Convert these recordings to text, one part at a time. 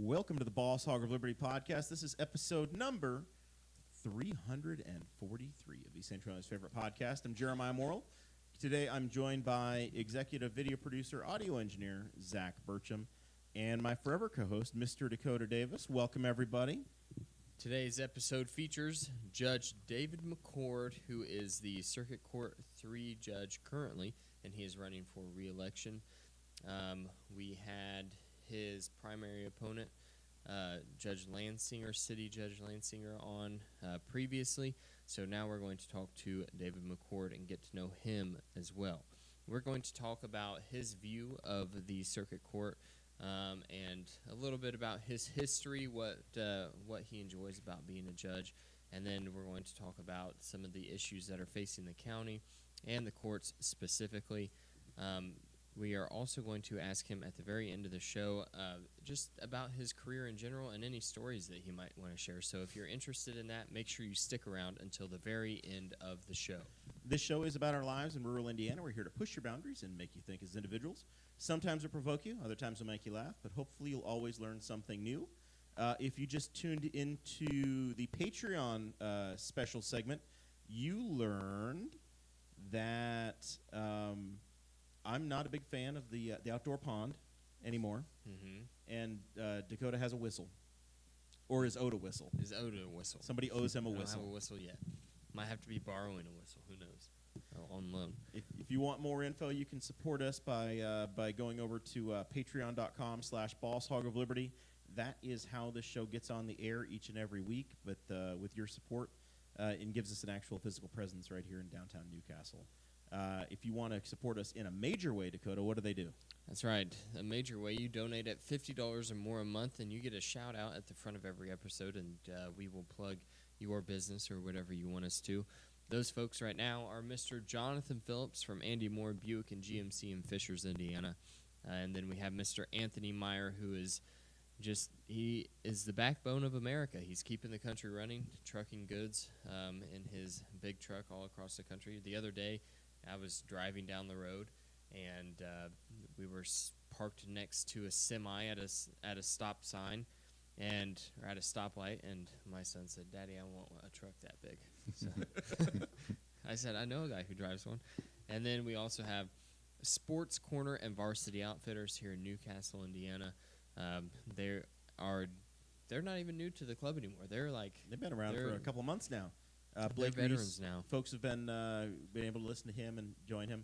Welcome to the Hog of Liberty podcast. This is episode number 343 of East Central's favorite podcast. I'm Jeremiah Morrill. Today I'm joined by executive video producer, audio engineer, Zach Burcham, and my forever co-host, Mr. Dakota Davis. Welcome, everybody. Today's episode features Judge David McCord, who is the Circuit Court 3 judge currently, and he is running for re-election. We had his primary opponent, Judge Lansinger, City Judge Lansinger, on previously. So now we're going to talk to David McCord and get to know him as well. We're going to talk about his view of the Circuit Court and a little bit about his history, what he enjoys about being a judge, and then we're going to talk about some of the issues that are facing the county and the courts specifically. We are also going to ask him at the very end of the show just about his career in general and any stories that he might want to share. So if you're interested in that, make sure you stick around until the very end of the show. This show is about our lives in rural Indiana. We're here to push your boundaries and make you think as individuals. Sometimes it'll provoke you, other times it'll make you laugh, but hopefully you'll always learn something new. If you just tuned into the Patreon special segment, you learned that I'm not a big fan of the outdoor pond anymore, and Dakota has a whistle, or is owed a whistle. Is owed a whistle. Somebody owes him a whistle. I don't have a whistle yet. Might have to be borrowing a whistle. Who knows? On loan. If you want more info, you can support us by going over to patreon.com/Hog of Liberty. That is how this show gets on the air each and every week, but with your support, and gives us an actual physical presence right here in downtown Newcastle. If you want to support us in a major way, Dakota, what do they do? That's right. A major way, you donate at $50 or more a month, and you get a shout-out at the front of every episode, and we will plug your business or whatever you want us to. Those folks right now are Mr. Jonathan Phillips from Andy Moore Buick and GMC in Fishers, Indiana. And then we have Mr. Anthony Meyer, who is he is the backbone of America. He's keeping the country running, trucking goods in his big truck all across the country. The other day, I was driving down the road, and we were parked next to a semi at a stop sign, or at a stoplight, and my son said, "Daddy, I want a truck that big." So I said, "I know a guy who drives one." And then we also have Sports Corner and Varsity Outfitters here in Newcastle, Indiana. They're not even new to the club anymore. They've been around for a couple months now. Blake veterans now. Folks have been able to listen to him and join him.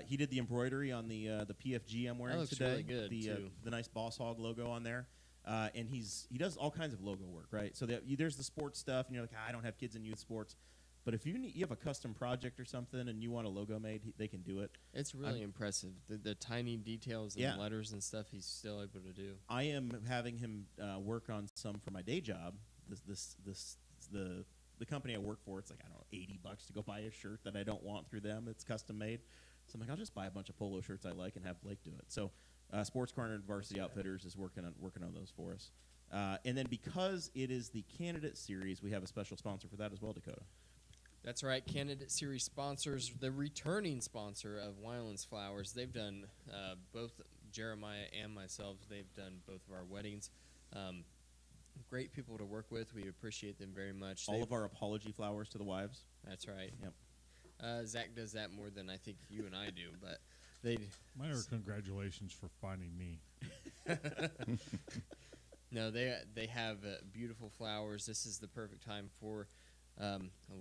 He did the embroidery on the PFG I'm wearing today. Really good, the nice Boss Hog logo on there. And he does all kinds of logo work, right? So there's the sports stuff, and you're like, I don't have kids in youth sports. But if you have a custom project or something and you want a logo made, they can do it. It's really impressive. The tiny details and letters and stuff he's still able to do. I am having him work on some for my day job. The company I work for, it's like, I don't know, $80 to go buy a shirt that I don't want through them. It's custom made. So I'm like, I'll just buy a bunch of polo shirts I like and have Blake do it. So Sports Corner and Varsity Outfitters is working on those for us. And then because it is the candidate series, we have a special sponsor for that as well, Dakota. That's right. Candidate Series sponsors, the returning sponsor of Wyland's Flowers. They've done both Jeremiah and myself. They've done both of our weddings. Great people to work with. We appreciate them very much. All of our apology flowers to the wives. That's right. Yep. Zach does that more than I think you and I do, but Mine are congratulations for finding me. No, they have beautiful flowers. This is the perfect time for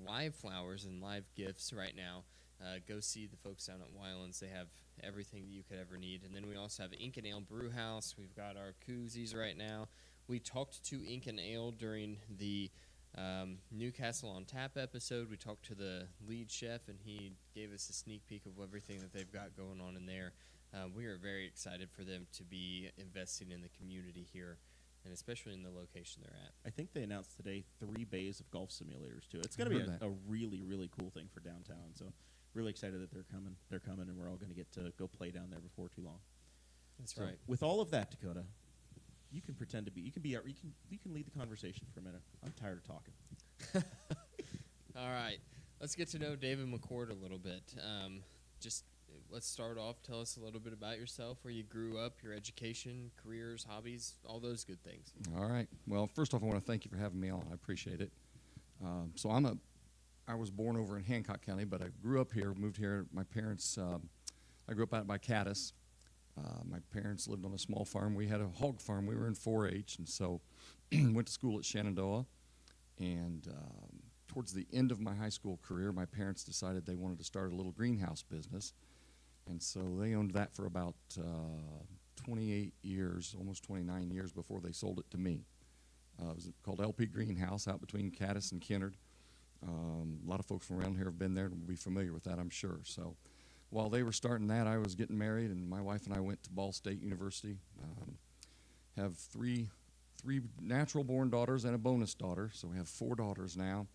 live flowers and live gifts right now. Go see the folks down at Wyland's. They have everything that you could ever need. And then we also have Ink and Ale Brew House. We've got our koozies right now. We talked to Ink and Ale during the Newcastle on Tap episode. We talked to the lead chef, and he gave us a sneak peek of everything that they've got going on in there. We are very excited for them to be investing in the community here, and especially in the location they're at. I think they announced today 3 bays of golf simulators, too. It's going to be a really, really cool thing for downtown. So really excited that they're coming. They're coming, and we're all going to get to go play down there before too long. That's right. With all of that, Dakota, you can pretend to be. You can lead the conversation for a minute. I'm tired of talking. All right. Let's get to know David McCord a little bit. Just let's start off. Tell us a little bit about yourself, where you grew up, your education, careers, hobbies, all those good things. All right. Well, first off, I want to thank you for having me on. I appreciate it. So I was born over in Hancock County, but I grew up here, moved here. My parents, I grew up out by Caddis. My parents lived on a small farm. We had a hog farm. We were in 4-H, and so went to school at Shenandoah. And towards the end of my high school career, my parents decided they wanted to start a little greenhouse business. And so they owned that for about 28 years, almost 29 years before they sold it to me. It was called LP Greenhouse out between Caddis and Kennard. A lot of folks from around here have been there and will be familiar with that, I'm sure. So while they were starting that, I was getting married, and my wife and I went to Ball State University. Have three natural-born daughters and a bonus daughter, so we have 4 daughters now.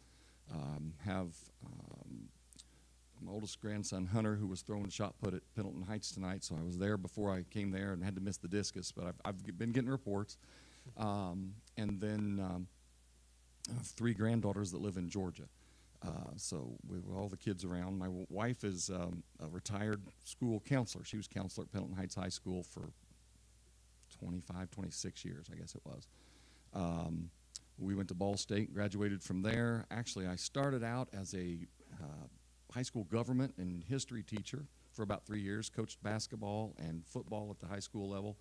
My oldest grandson, Hunter, who was throwing shot put at Pendleton Heights tonight, so I was there before I came there and had to miss the discus, but I've been getting reports. And then I have 3 granddaughters that live in Georgia. So with all the kids around, my wife is a retired school counselor. She was counselor at Pendleton Heights High School for 25, 26 years, I guess it was. We went to Ball State, graduated from there. Actually, I started out as a high school government and history teacher for about 3 years, coached basketball and football at the high school level.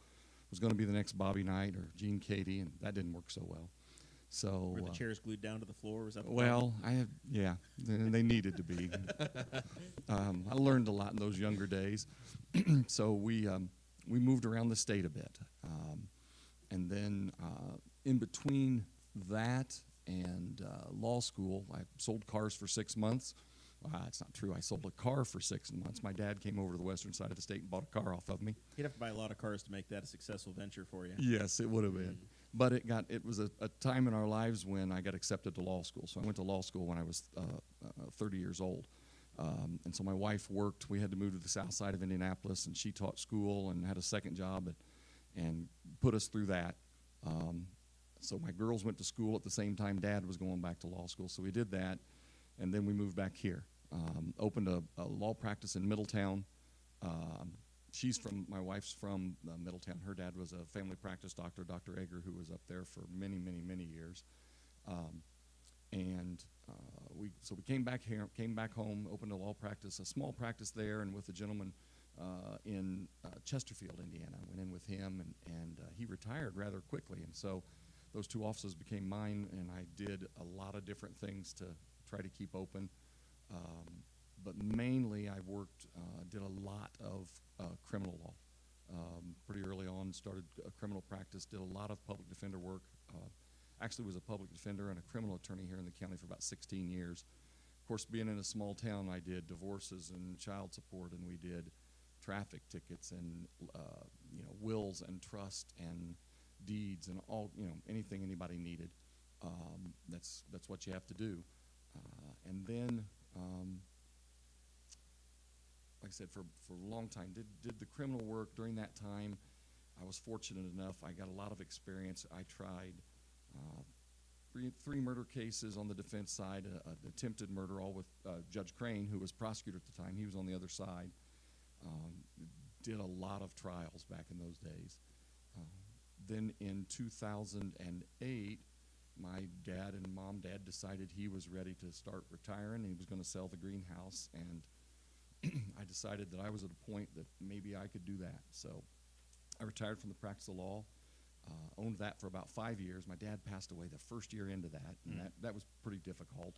Was going to be the next Bobby Knight or Gene Cady, and that didn't work so well. So Were the chairs glued down to the floor? Was that the well, they needed to be. I learned a lot in those younger days. So we moved around the state a bit. And then in between that and law school, I sold cars for 6 months. It's not true. I sold a car for 6 months. My dad came over to the western side of the state and bought a car off of me. You'd have to buy a lot of cars to make that a successful venture for you. Yes, it would have been. But it was a time in our lives when I got accepted to law school. So I went to law school when I was 30 years old. And so my wife worked. We had to move to the south side of Indianapolis, and she taught school and had a second job and put us through that. So my girls went to school at the same time Dad was going back to law school. So we did that, and then we moved back here. Opened a law practice in Middletown. My wife's from Middletown. Her dad was a family practice doctor, Dr. Egger, who was up there for many, many, many years. So we came back here, came back home, opened a law practice, a small practice there, and with a gentleman in Chesterfield, Indiana. I went in with him, and he retired rather quickly. And so those 2 offices became mine, and I did a lot of different things to try to keep open. But mainly I did a lot of criminal law. Pretty early on, started a criminal practice, did a lot of public defender work. Actually was a public defender and a criminal attorney here in the county for about 16 years. Of course, being in a small town, I did divorces and child support, and we did traffic tickets and wills and trust and deeds and all, anything anybody needed. That's what you have to do. And then, like I said, for a long time, did the criminal work. During that time, I was fortunate enough. I got a lot of experience. I tried 3 murder cases on the defense side, an attempted murder, all with Judge Crane, who was prosecutor at the time. He was on the other side. Did a lot of trials back in those days. Then in 2008, my dad and dad decided he was ready to start retiring. He was going to sell the greenhouse, and I decided that I was at a point that maybe I could do that. So I retired from the practice of law, owned that for about 5 years. My dad passed away the first year into that, and that was pretty difficult.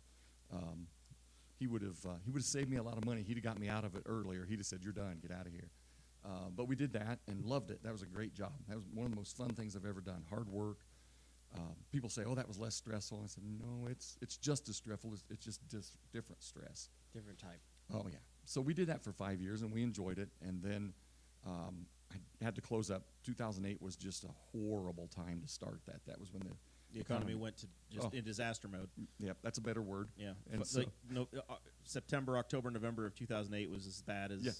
He would have saved me a lot of money. He'd have got me out of it earlier. He'd have said, "You're done. Get out of here." But we did that and loved it. That was a great job. That was one of the most fun things I've ever done. Hard work. People say, "Oh, that was less stressful." I said, "No, it's just as stressful. It's just different stress." Different type. Oh yeah. So we did that for 5 years, and we enjoyed it. And then I had to close up. 2008 was just a horrible time to start that. That was when the economy went to just in disaster mode. Yep, that's a better word. Yeah. And But so, September, October, November of 2008 was as bad as. Yeah.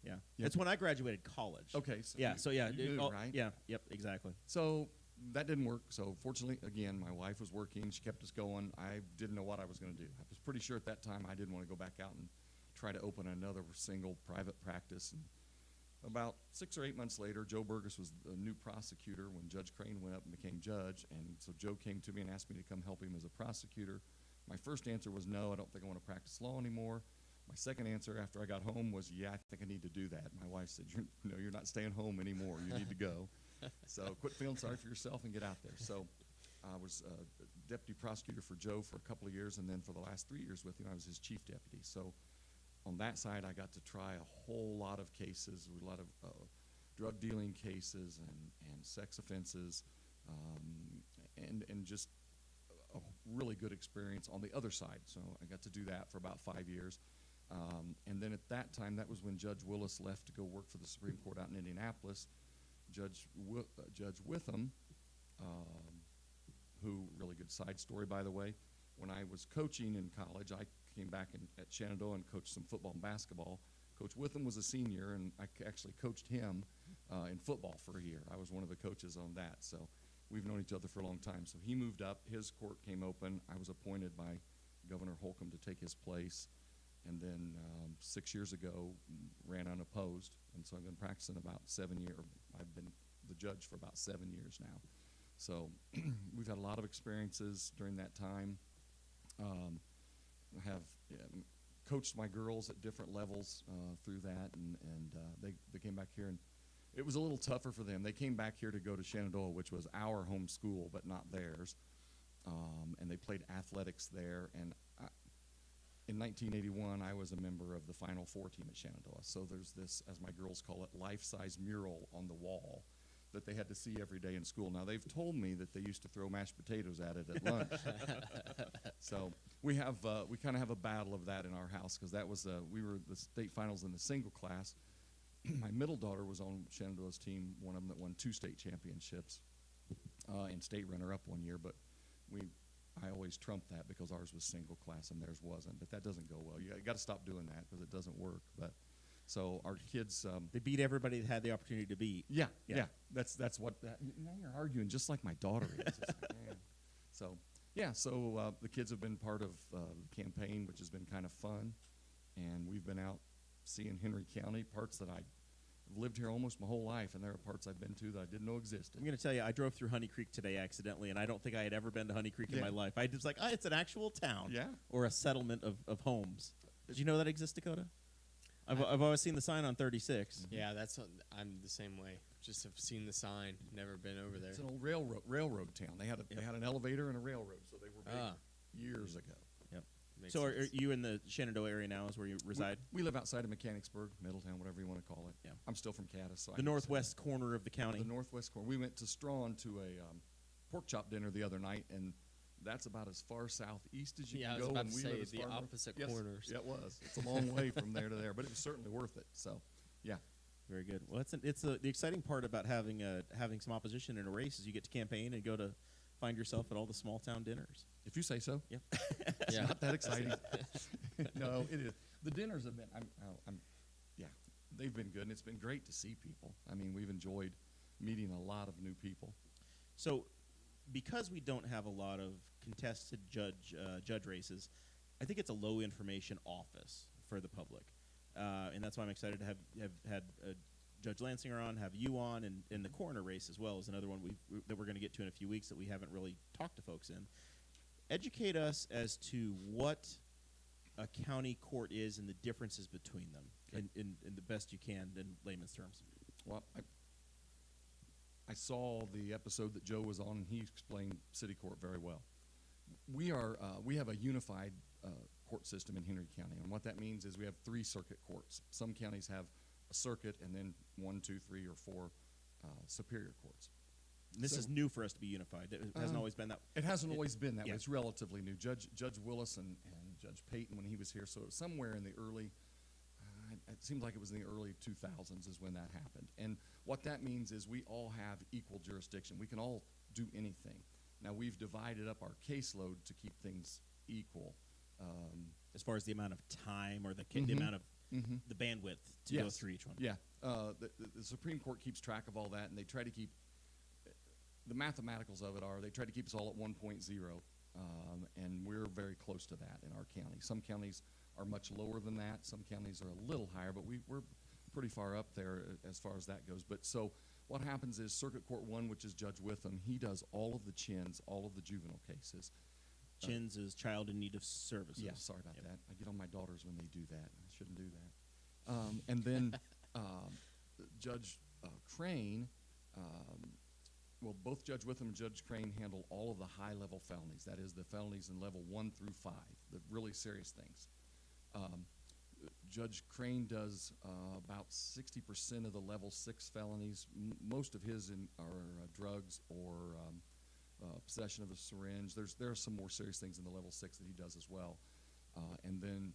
Yeah. Yeah. It's when I graduated college. okay. So Yeah. you knew, right? Yeah. Yep. Exactly. So that didn't work. So fortunately, again, my wife was working. She kept us going. I didn't know what I was going to do. I was pretty sure at that time I didn't want to go back out and try to open another single private practice. And about 6 or 8 months later, Joe Burgess was the new prosecutor when Judge Crane went up and became judge. And so Joe came to me and asked me to come help him as a prosecutor. My first answer was no, I don't think I want to practice law anymore. My second answer after I got home was, yeah, I think I need to do that. My wife said, you're not staying home anymore. You need to go. So quit feeling sorry for yourself and get out there. So I was deputy prosecutor for Joe for a couple of years, and then for the last 3 years with him, I was his chief deputy. So on that side, I got to try a whole lot of cases, a lot of drug dealing cases and sex offenses, and just a really good experience on the other side. So I got to do that for about 5 years. And then at that time, that was when Judge Willis left to go work for the Supreme Court out in Indianapolis. Judge Witham, who, really good side story, by the way, when I was coaching in college, I came back at Shenandoah and coached some football and basketball. Coach Witham was a senior, and I actually coached him in football for a year. I was one of the coaches on that, so we've known each other for a long time. So he moved up. His court came open. I was appointed by Governor Holcomb to take his place, and then 6 years ago ran unopposed, and so I've been practicing about 7 years. I've been the judge for about 7 years now. So we've had a lot of experiences during that time. I have coached my girls at different levels through that, and they came back here, and it was a little tougher for them. They came back here to go to Shenandoah, which was our home school, but not theirs, and they played athletics there. And in 1981, I was a member of the Final Four team at Shenandoah. So there's this, as my girls call it, life-size mural on the wall that they had to see every day in school. Now, they've told me that they used to throw mashed potatoes at it at lunch. So we kind of have a battle of that in our house, because that was we were the state finals in the single class. My middle daughter was on Shenandoah's team, one of them that won 2 state championships and state runner-up one year. But I always trumped that because ours was single class and theirs wasn't. But that doesn't go well. You got to stop doing that because it doesn't work. But so our kids, they beat everybody that had the opportunity to beat. Yeah. That's what. Now you're arguing just like my daughter is. It's like, man. So the kids have been part of the campaign, which has been kind of fun, and we've been out seeing Henry County, parts that I've lived here almost my whole life, and there are parts I've been to that I didn't know existed. I'm going to tell you, I drove through Honey Creek today accidentally, and I don't think I had ever been to Honey Creek in my life. I was like, it's an actual town, or a settlement of homes. Did you know that exists, Dakota? I've always seen the sign on 36. Yeah, I'm the same way. Just have seen the sign, never been over there. It's an old railroad town. They had an elevator and a railroad, so they were big years ago. Yep. So are you in the Shenandoah area now is where you reside? We live outside of Mechanicsburg, Middletown, whatever you want to call it. Yeah. I'm still from Caddis. So the northwest corner of the county. The northwest corner. We went to Strawn to a pork chop dinner the other night, and that's about as far southeast as you can go. I was about to we say live the opposite corners. Yeah, it was. It's a long way from there to there, but it was certainly worth it. So, yeah. Very good. Well, the exciting part about having some opposition in a race is you get to campaign and go to find yourself at all the small town dinners. If you say so. Yeah. It's not that exciting. No, it is. The dinners have been. They've been good, and it's been great to see people. I mean, we've enjoyed meeting a lot of new people. So, because we don't have a lot of contested judge races, I think it's a low information office for the public, and that's why I'm excited to have had Judge Lansinger on, have you on, and the coroner race as well is another one that we're going to get to in a few weeks that we haven't really talked to folks in. Educate us as to what a county court is and the differences between them, in the best you can in layman's terms. Well, I saw the episode that Joe was on, and he explained city court very well. We have a unified court system in Henry County, and what that means is we have 3 circuit courts. Some counties have a circuit, and then 1, 2, 3, or 4 superior courts. This is new for us to be unified. It hasn't always been that. It hasn't always been that way. Yeah. It's relatively new. Judge Willis and Judge Payton, when he was here, so it was somewhere in the early. It seems like it was in the early 2000s is when that happened. And what that means is we all have equal jurisdiction. We can all do anything. Now, we've divided up our caseload to keep things equal. As far as the amount of time or the amount of the bandwidth to go through each one. Yeah. The Supreme Court keeps track of all that, and they try to keep the mathematicals of it are they try to keep us all at 1.0, and we're very close to that in our county. Some counties are much lower than that. Some counties are a little higher, but we're pretty far up there as far as that goes. But so what happens is Circuit Court 1, which is Judge Witham, he does all of the chins, all of the juvenile cases. Chins is child in need of services. Yeah, sorry about that. I get on my daughters when they do that. I shouldn't do that. And then Judge Crane, well, both Judge Witham and Judge Crane handle all of the high-level felonies. That is, the felonies in level 1 through 5, the really serious things. Judge Crane does about 60% of the level 6 felonies. Most of his are drugs or possession of a syringe. There are some more serious things in the level 6 that he does as well. And then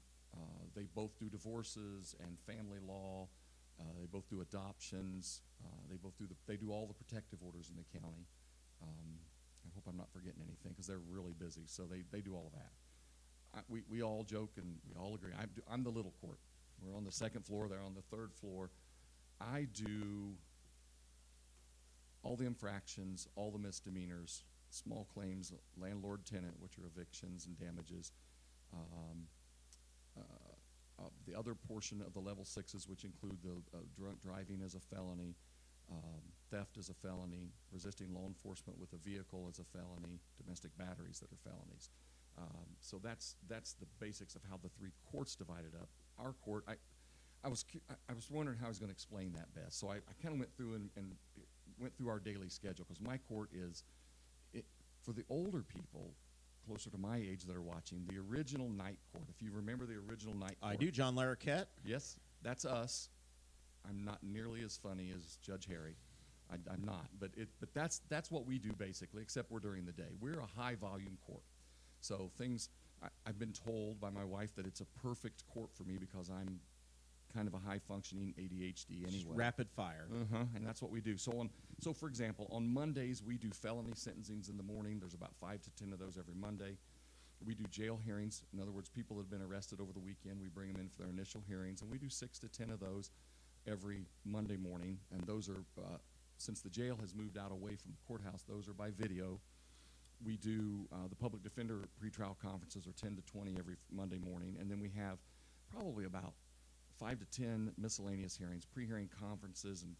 they both do divorces and family law. They both do adoptions. They do all the protective orders in the county. I hope I'm not forgetting anything because they're really busy. So they do all of that. We all joke and we all agree. I'm the little court. We're on the 2nd floor. They're on the 3rd floor. I do all the infractions, all the misdemeanors, small claims, landlord-tenant, which are evictions and damages. The other portion of the level 6s, which include the drunk driving as a felony, theft as a felony, resisting law enforcement with a vehicle as a felony, domestic batteries that are felonies. So that's the basics of how the 3 courts divided up. Our court, I was wondering how I was going to explain that best. So I kind of went through and went through our daily schedule because my court is, for the older people, closer to my age that are watching, the original night court. If you remember the original night court. I do, John Larroquette. Yes, that's us. I'm not nearly as funny as Judge Harry. I'm not, but that's what we do basically, except we're during the day. We're a high-volume court. So I've been told by my wife that it's a perfect court for me because I'm kind of a high-functioning ADHD anyway. Just rapid fire. And that's what we do. So for example, on Mondays, we do felony sentencings in the morning. There's about 5 to 10 of those every Monday. We do jail hearings. In other words, people that have been arrested over the weekend, we bring them in for their initial hearings, and we do 6 to 10 of those every Monday morning. And those are, since the jail has moved out away from the courthouse, those are by video. We do the public defender pretrial conferences are 10 to 20 every Monday morning, and then we have probably about 5 to 10 miscellaneous hearings, pre-hearing conferences, and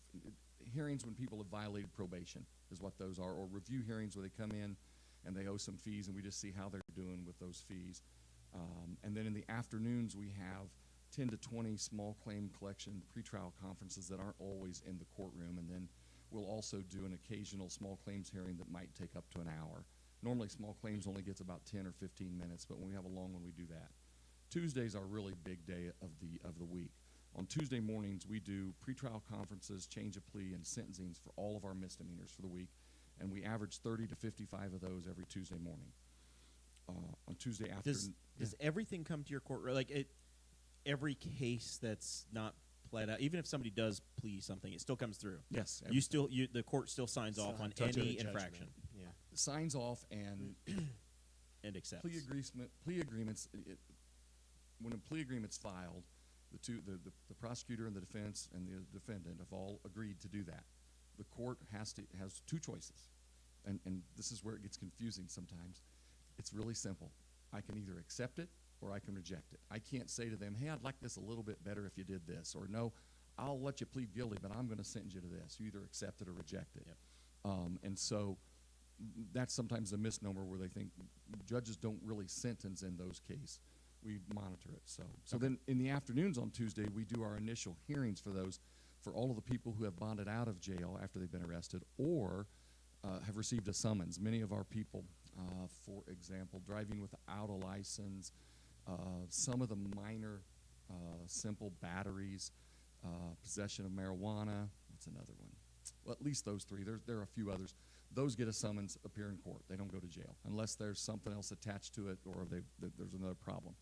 hearings when people have violated probation is what those are, or review hearings where they come in and they owe some fees, and we just see how they're doing with those fees. And then in the afternoons, we have 10 to 20 small claim collection pretrial conferences that aren't always in the courtroom, and then we'll also do an occasional small claims hearing that might take up to an hour. Normally, small claims only gets about 10 or 15 minutes, but when we have a long one, we do that. Tuesday's our really big day of the week. On Tuesday mornings, we do pretrial conferences, change of plea, and sentencings for all of our misdemeanors for the week, and we average 30 to 55 of those every Tuesday morning. On Tuesday afternoon, does everything come to your court? Like every case that's not pled out, even if somebody does plea something, it still comes through. Yes, the court still signs off on any infraction. Yeah. signs off and And accepts. plea agreements. When a plea agreement's filed, the prosecutor and the defense and the defendant have all agreed to do that. The court has 2 choices, and this is where it gets confusing sometimes. It's really simple. I can either accept it or I can reject it. I can't say to them, hey, I'd like this a little bit better if you did this, or no, I'll let you plead guilty, but I'm going to sentence you to this. You either accept it or reject it. Yep. And so that's sometimes a misnomer where they think judges don't really sentence in those cases. We monitor it. So Okay. Then in the afternoons on Tuesday, we do our initial hearings for those, for all of the people who have bonded out of jail after they've been arrested or have received a summons. Many of our people, for example, driving without a license, some of the minor simple batteries, possession of marijuana. What's another one? Well, at least those 3. There are a few others. Those get a summons, appear in court. They don't go to jail unless there's something else attached to it or there's another problem.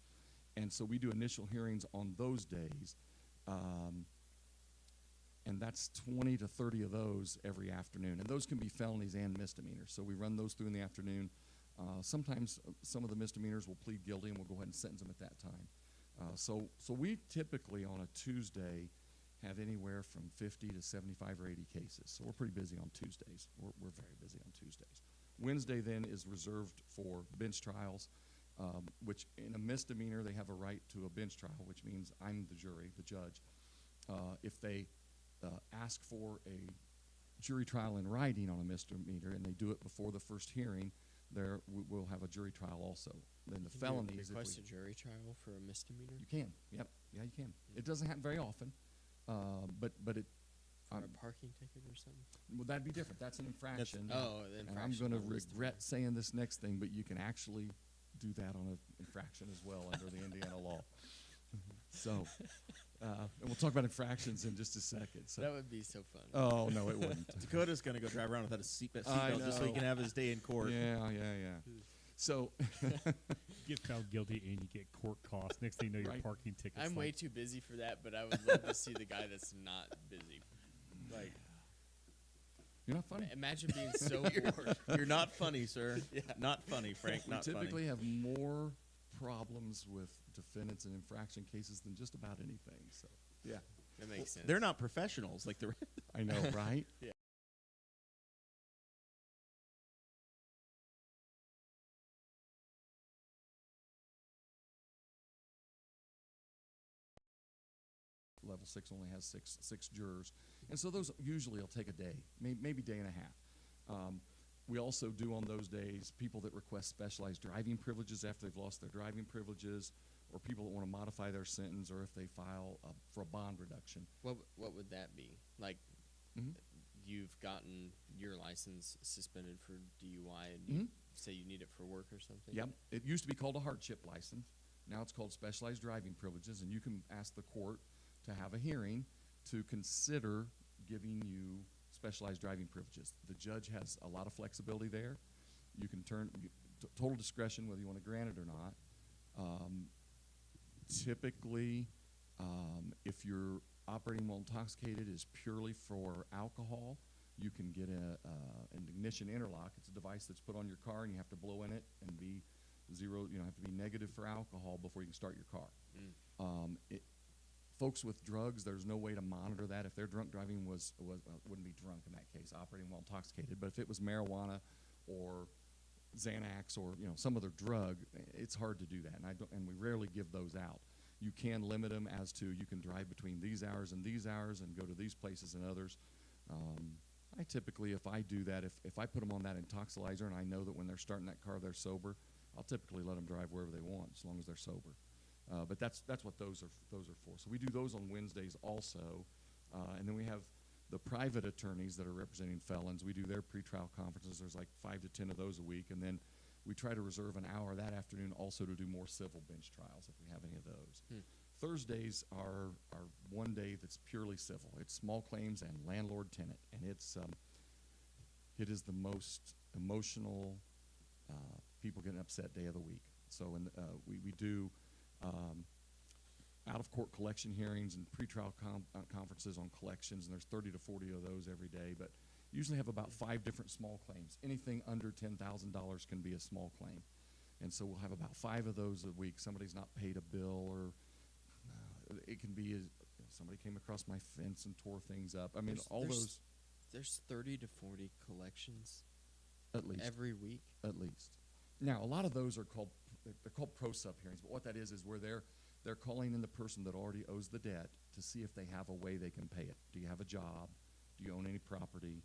And so we do initial hearings on those days, and that's 20 to 30 of those every afternoon. And those can be felonies and misdemeanors. So we run those through in the afternoon. Sometimes some of the misdemeanors will plead guilty, and we'll go ahead and sentence them at that time. So we typically on a Tuesday have anywhere from 50 to 75 or 80 cases. So we're pretty busy on Tuesdays. We're very busy on Tuesdays. Wednesday then is reserved for bench trials, which in a misdemeanor they have a right to a bench trial, which means I'm the jury, the judge. If they ask for a jury trial in writing on a misdemeanor and they do it before the first hearing, we'll have a jury trial also. Then the felonies, request a jury trial for a misdemeanor. you can. Yep. Yeah, you can. It doesn't happen very often, but it. For a parking ticket or something? Well, that'd be different. That's an infraction. The And I'm infraction. going to regret saying this next thing, but you can actually do that on an infraction as well under the Indiana law. So, and we'll talk about infractions in just a second. So. That would be so fun. Oh, no, it wouldn't. Dakota's going to go drive around without a seatbelt just so he know. can have his day in court. Yeah. So, Get found guilty and you get court costs. Next thing you know, your Right. parking ticket's I'm like, way too busy for that, but I would love to see the guy that's not busy. Like, you're not funny. imagine being so bored. You're not funny, sir. Yeah. Not funny, Frank. We Not typically funny. have more problems with defendants in infraction cases than just about anything. So, yeah. That makes sense. They're not professionals like the. I know, right? Yeah. Level 6 only has six jurors, and so those usually will take a day, maybe day and a half. We also do on those days people that request specialized driving privileges after they've lost their driving privileges, or people that want to modify their sentence, or if they file for a bond reduction. What would that be? Like, Mhm. you've gotten your license suspended for DUI, and you Mhm. say you need it for work or something? Yep. It used to be called a hardship license. Now it's called specialized driving privileges, and you can ask the court to have a hearing to consider giving you specialized driving privileges. The judge has a lot of flexibility there. You can total discretion whether you want to grant it or not. Typically, if you're operating while intoxicated is purely for alcohol, you can get an ignition interlock. It's a device that's put on your car, and you have to blow in it and be zero. You have to be negative for alcohol before you can start your car. Folks with drugs, there's no way to monitor that. If their drunk driving wouldn't be drunk in that case, operating while intoxicated. But if it was marijuana or Xanax or some other drug, it's hard to do that, and we rarely give those out. You can limit them as to you can drive between these hours and go to these places and others. I typically, if I do that, if I put them on that intoxilizer and I know that when they're starting that car they're sober, I'll typically let them drive wherever they want as long as they're sober. But that's what those are for. So we do those on Wednesdays also, and then we have the private attorneys that are representing felons. We do their pretrial conferences. There's like 5 to 10 of those a week, and then we try to reserve an hour that afternoon also to do more civil bench trials if we have any of those. Thursdays are one day that's purely civil. It's small claims and landlord-tenant, and it is the most emotional, people getting upset day of the week. So we do out-of-court collection hearings and pretrial conferences on collections, and there's 30 to 40 of those every day, but usually have about 5 different small claims. Anything under $10,000 can be a small claim, and so we'll have about 5 of those a week. Somebody's not paid a bill, or it can be somebody came across my fence and tore things up. I mean, There's 30 to 40 collections at least every week. At least. Now, a lot of those are called pro sub hearings, but what that is where they're calling in the person that already owes the debt to see if they have a way they can pay it. Do you have a job? Do you own any property?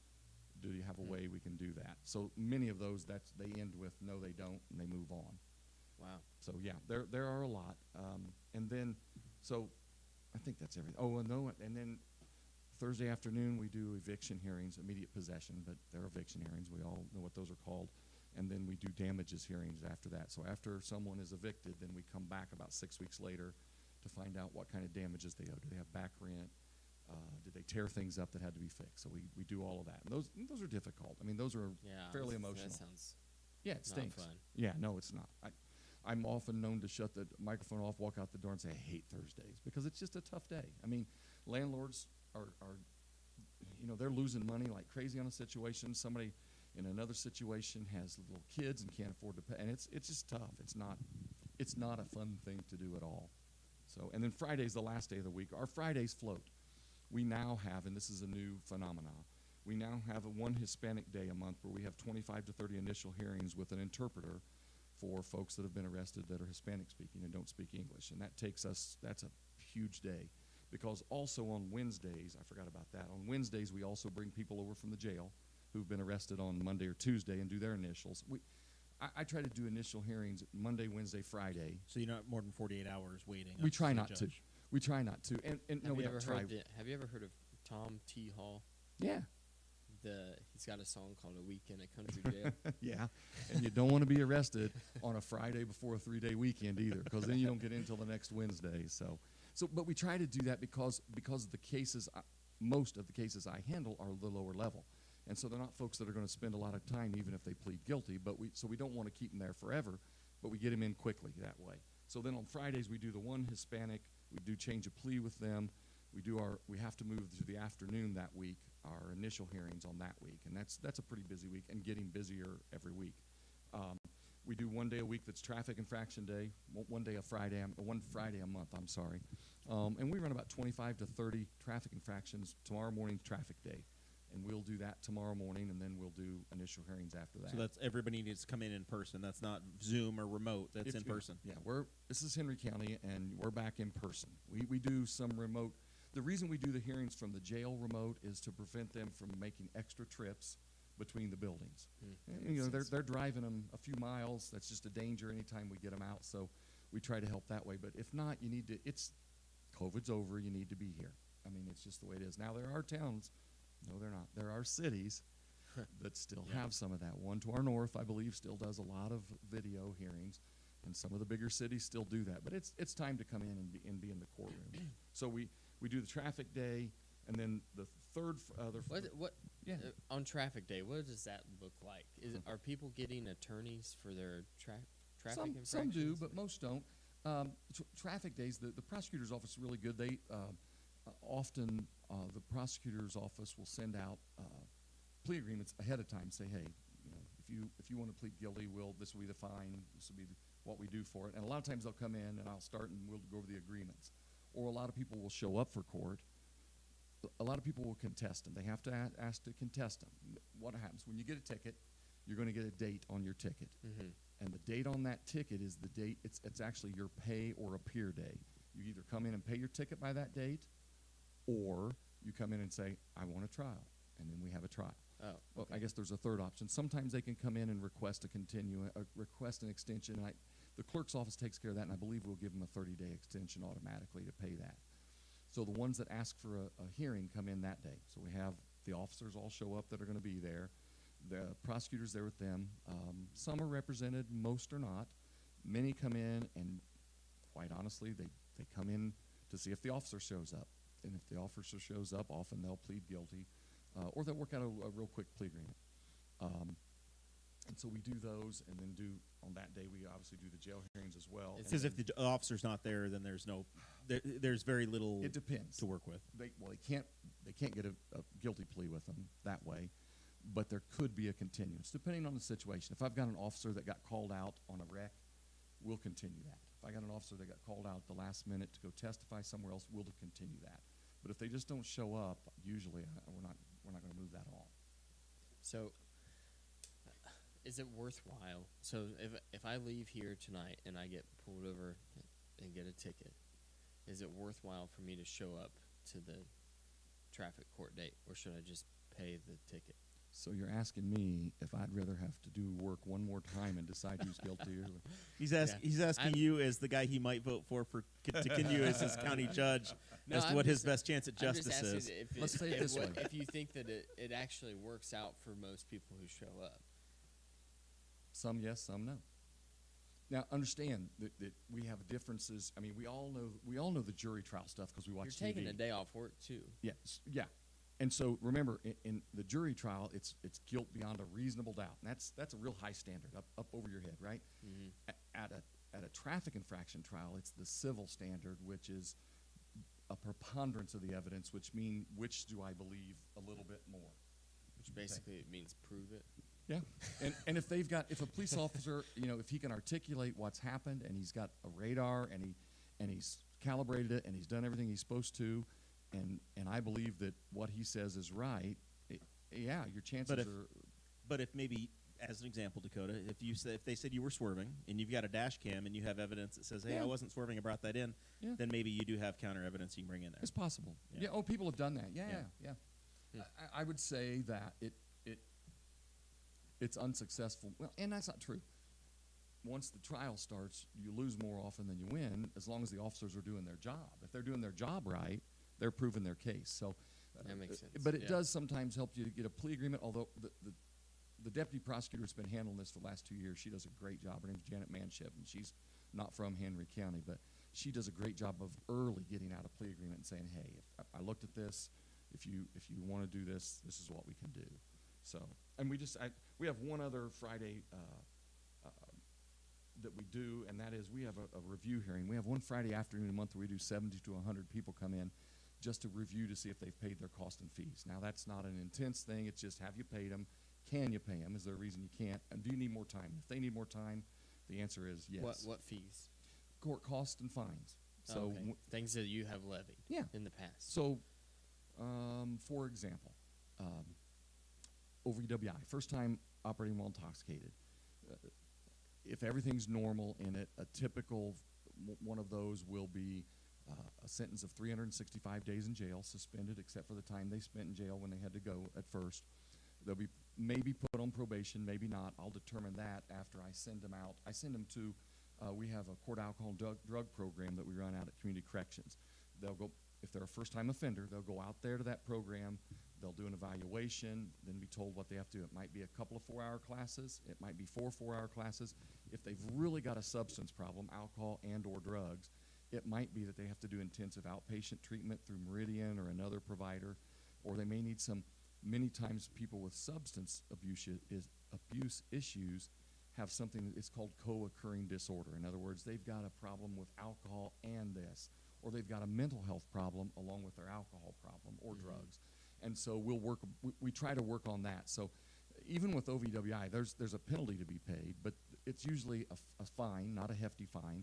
Do you have a way we can do that? So many of those, they end with no, they don't, and they move on. Wow. So yeah, there are a lot, and then so I think that's everything. Oh, and then Thursday afternoon we do eviction hearings, immediate possession, but they're eviction hearings. We all know what those are called. And then we do damages hearings after that. So after someone is evicted, then we come back about 6 weeks later to find out what kind of damages they owe. Do they have back rent? Did they tear things up that had to be fixed? So we do all of that. And those are difficult. I mean, those are fairly emotional. That sounds it stinks. not fun. Yeah, no, it's not. I'm often known to shut the microphone off, walk out the door, and say, I hate Thursdays, because it's just a tough day. I mean, landlords are they're losing money like crazy on a situation. Somebody in another situation has little kids and can't afford to pay, and it's just tough. It's not a fun thing to do at all. So, and then Friday's the last day of the week. Our Fridays float. We now have, and this is a new phenomenon, we now have one Hispanic day a month where we have 25 to 30 initial hearings with an interpreter for folks that have been arrested that are Hispanic speaking and don't speak English. And that's a huge day. Because also on Wednesdays, I forgot about that, on Wednesdays we also bring people over from the jail who've been arrested on Monday or Tuesday and do their initials. I try to do initial hearings Monday, Wednesday, Friday. So you're not more than 48 hours waiting. We try on the not to. judge. We try not to. And no, Have we you don't ever try. have you ever heard of Tom T. Hall? Yeah. He's got a song called "A Week in a Country Jail." Yeah. And you don't want to be arrested on a Friday before a 3-day weekend either, because then you don't get in until the next Wednesday. But we try to do that because of the cases, most of the cases I handle are the lower level. And so they're not folks that are going to spend a lot of time even if they plead guilty, so we don't want to keep them there forever, but we get them in quickly that way. So then on Fridays we do the one Hispanic, we do change of plea with them. We have to move to the afternoon that week, our initial hearings on that week, and that's a pretty busy week and getting busier every week. We do one day a week that's traffic infraction day, one Friday a month, I'm sorry. And we run about 25 to 30 traffic infractions. Tomorrow morning's traffic day. And we'll do that tomorrow morning, and then we'll do initial hearings after that. So that's everybody needs to come in person. That's not Zoom or remote. That's in person. Yeah, this is Henry County, and we're back in person. We do some remote. The reason we do the hearings from the jail remote is to prevent them from making extra trips between the buildings. And, they're driving them a few miles. That's just a danger anytime we get them out. So we try to help that way. But if not, COVID's over. You need to be here. I mean, it's just the way it is. Now, there are towns. No, they're not. There are cities that still have some of that. One to our north, I believe, still does a lot of video hearings, and some of the bigger cities still do that. But it's time to come in and be in the courtroom. So we do the traffic day, and then the third. On traffic day? What does that look like? Are people getting attorneys for their traffic infractions? Some do, but most don't. Traffic days, the prosecutor's office is really good. They often the prosecutor's office will send out plea agreements ahead of time. Say, hey, if you want to plead guilty, this will be the fine. This will be what we do for it. And a lot of times they'll come in and I'll start and we'll go over the agreements. Or a lot of people will show up for court. A lot of people will contest them. They have to ask to contest them. What happens when you get a ticket? You're going to get a date on your ticket, and the date on that ticket is the date. It's actually your pay or appear day. You either come in and pay your ticket by that date, or you come in and say, I want a trial, and then we have a trial. Oh, okay. Well, I guess there's a third option. Sometimes they can come in and request request an extension. The clerk's office takes care of that, and I believe we'll give them a 30-day extension automatically to pay that. So the ones that ask for a hearing come in that day. So we have the officers all show up that are going to be there. The prosecutor's there with them. Some are represented, most are not. Many come in, and quite honestly, they come in to see if the officer shows up. And if the officer shows up, often they'll plead guilty, or they'll work out a real quick plea agreement. And so we do those, and then on that day, we obviously do the jail hearings as well. Because if the officer's not there, then there's very little. It depends to work with. They can't get a guilty plea with them that way, but there could be a continuance depending on the situation. If I've got an officer that got called out on a wreck, we'll continue that. If I got an officer that got called out at the last minute to go testify somewhere else, we'll continue that. But if they just don't show up, usually we're not going to move that on. So, is it worthwhile? So, if I leave here tonight and I get pulled over and get a ticket, is it worthwhile for me to show up to the traffic court date, or should I just pay the ticket? So you're asking me if I'd rather have to do work one more time and decide who's guilty? He's asking you as the guy he might vote for to continue as his county judge as to what his best chance at justice is. Let's say it this way. If you think that it actually works out for most people who show up. Some yes, some no. Now understand that we have differences. I mean, we all know the jury trial stuff because we watch TV. You're taking a day off work too. Yes, yeah. And so remember, in the jury trial, it's guilt beyond a reasonable doubt. And that's a real high standard, up over your head, right? Mm-hmm. At a traffic infraction trial, it's the civil standard, which is a preponderance of the evidence, which do I believe a little bit more? Which basically it means prove it. Yeah, and if a police officer, if he can articulate what's happened, and he's got a radar, and he's calibrated it, and he's done everything he's supposed to, and I believe that what he says is right, your chances are. But if maybe as an example, Dakota, if they said you were swerving and you've got a dash cam and you have evidence that says, hey, Yeah. I wasn't swerving, I brought that in, Yeah. then maybe you do have counter evidence you can bring in there. It's possible. Yeah. Yeah. Oh, people have done that. Yeah. Yeah. Yeah. Hmm. I would say that it's unsuccessful. Well, and that's not true. Once the trial starts, you lose more often than you win, as long as the officers are doing their job. If they're doing their job right, they're proving their case. So That makes sense, But it yeah. does sometimes help you to get a plea agreement. Although the deputy prosecutor has been handling this for the last 2 years. She does a great job. Her name's Janet Manship, and she's not from Henry County, but she does a great job of early getting out a plea agreement and saying, hey, if I looked at this. If you want to do this, this is what we can do. So, and we have one other Friday that we do, and that is we have a review hearing. We have one Friday afternoon a month where we do 70 to 100 people come in just to review to see if they've paid their cost and fees. Now, that's not an intense thing. It's just, have you paid them? Can you pay them? Is there a reason you can't? And do you need more time? If they need more time, the answer is yes. What fees? Court costs and fines. So, okay. Things that you have levied yeah. in the past. So, for example, OVWI, first time operating while intoxicated. If everything's normal in it, a typical one of those will be a sentence of 365 days in jail, suspended except for the time they spent in jail when they had to go at first. They'll be maybe put on probation, maybe not. I'll determine that after I send them out. I send them to, we have a court alcohol drug program that we run out at community corrections. They'll go, if they're a first-time offender, they'll go out there to that program. They'll do an evaluation, then be told what they have to do. It might be a couple of 4-hour classes. It might be 4 4-hour classes. If they've really got a substance problem, alcohol and or drugs, it might be that they have to do intensive outpatient treatment through Meridian or another provider, or they may need some. Many times people with substance abuse issues have something that is called co-occurring disorder. In other words, they've got a problem with alcohol and this, or they've got a mental health problem along with their alcohol problem or drugs. And so we try to work on that. So even with OVWI, there's a penalty to be paid, but it's usually a fine, not a hefty fine.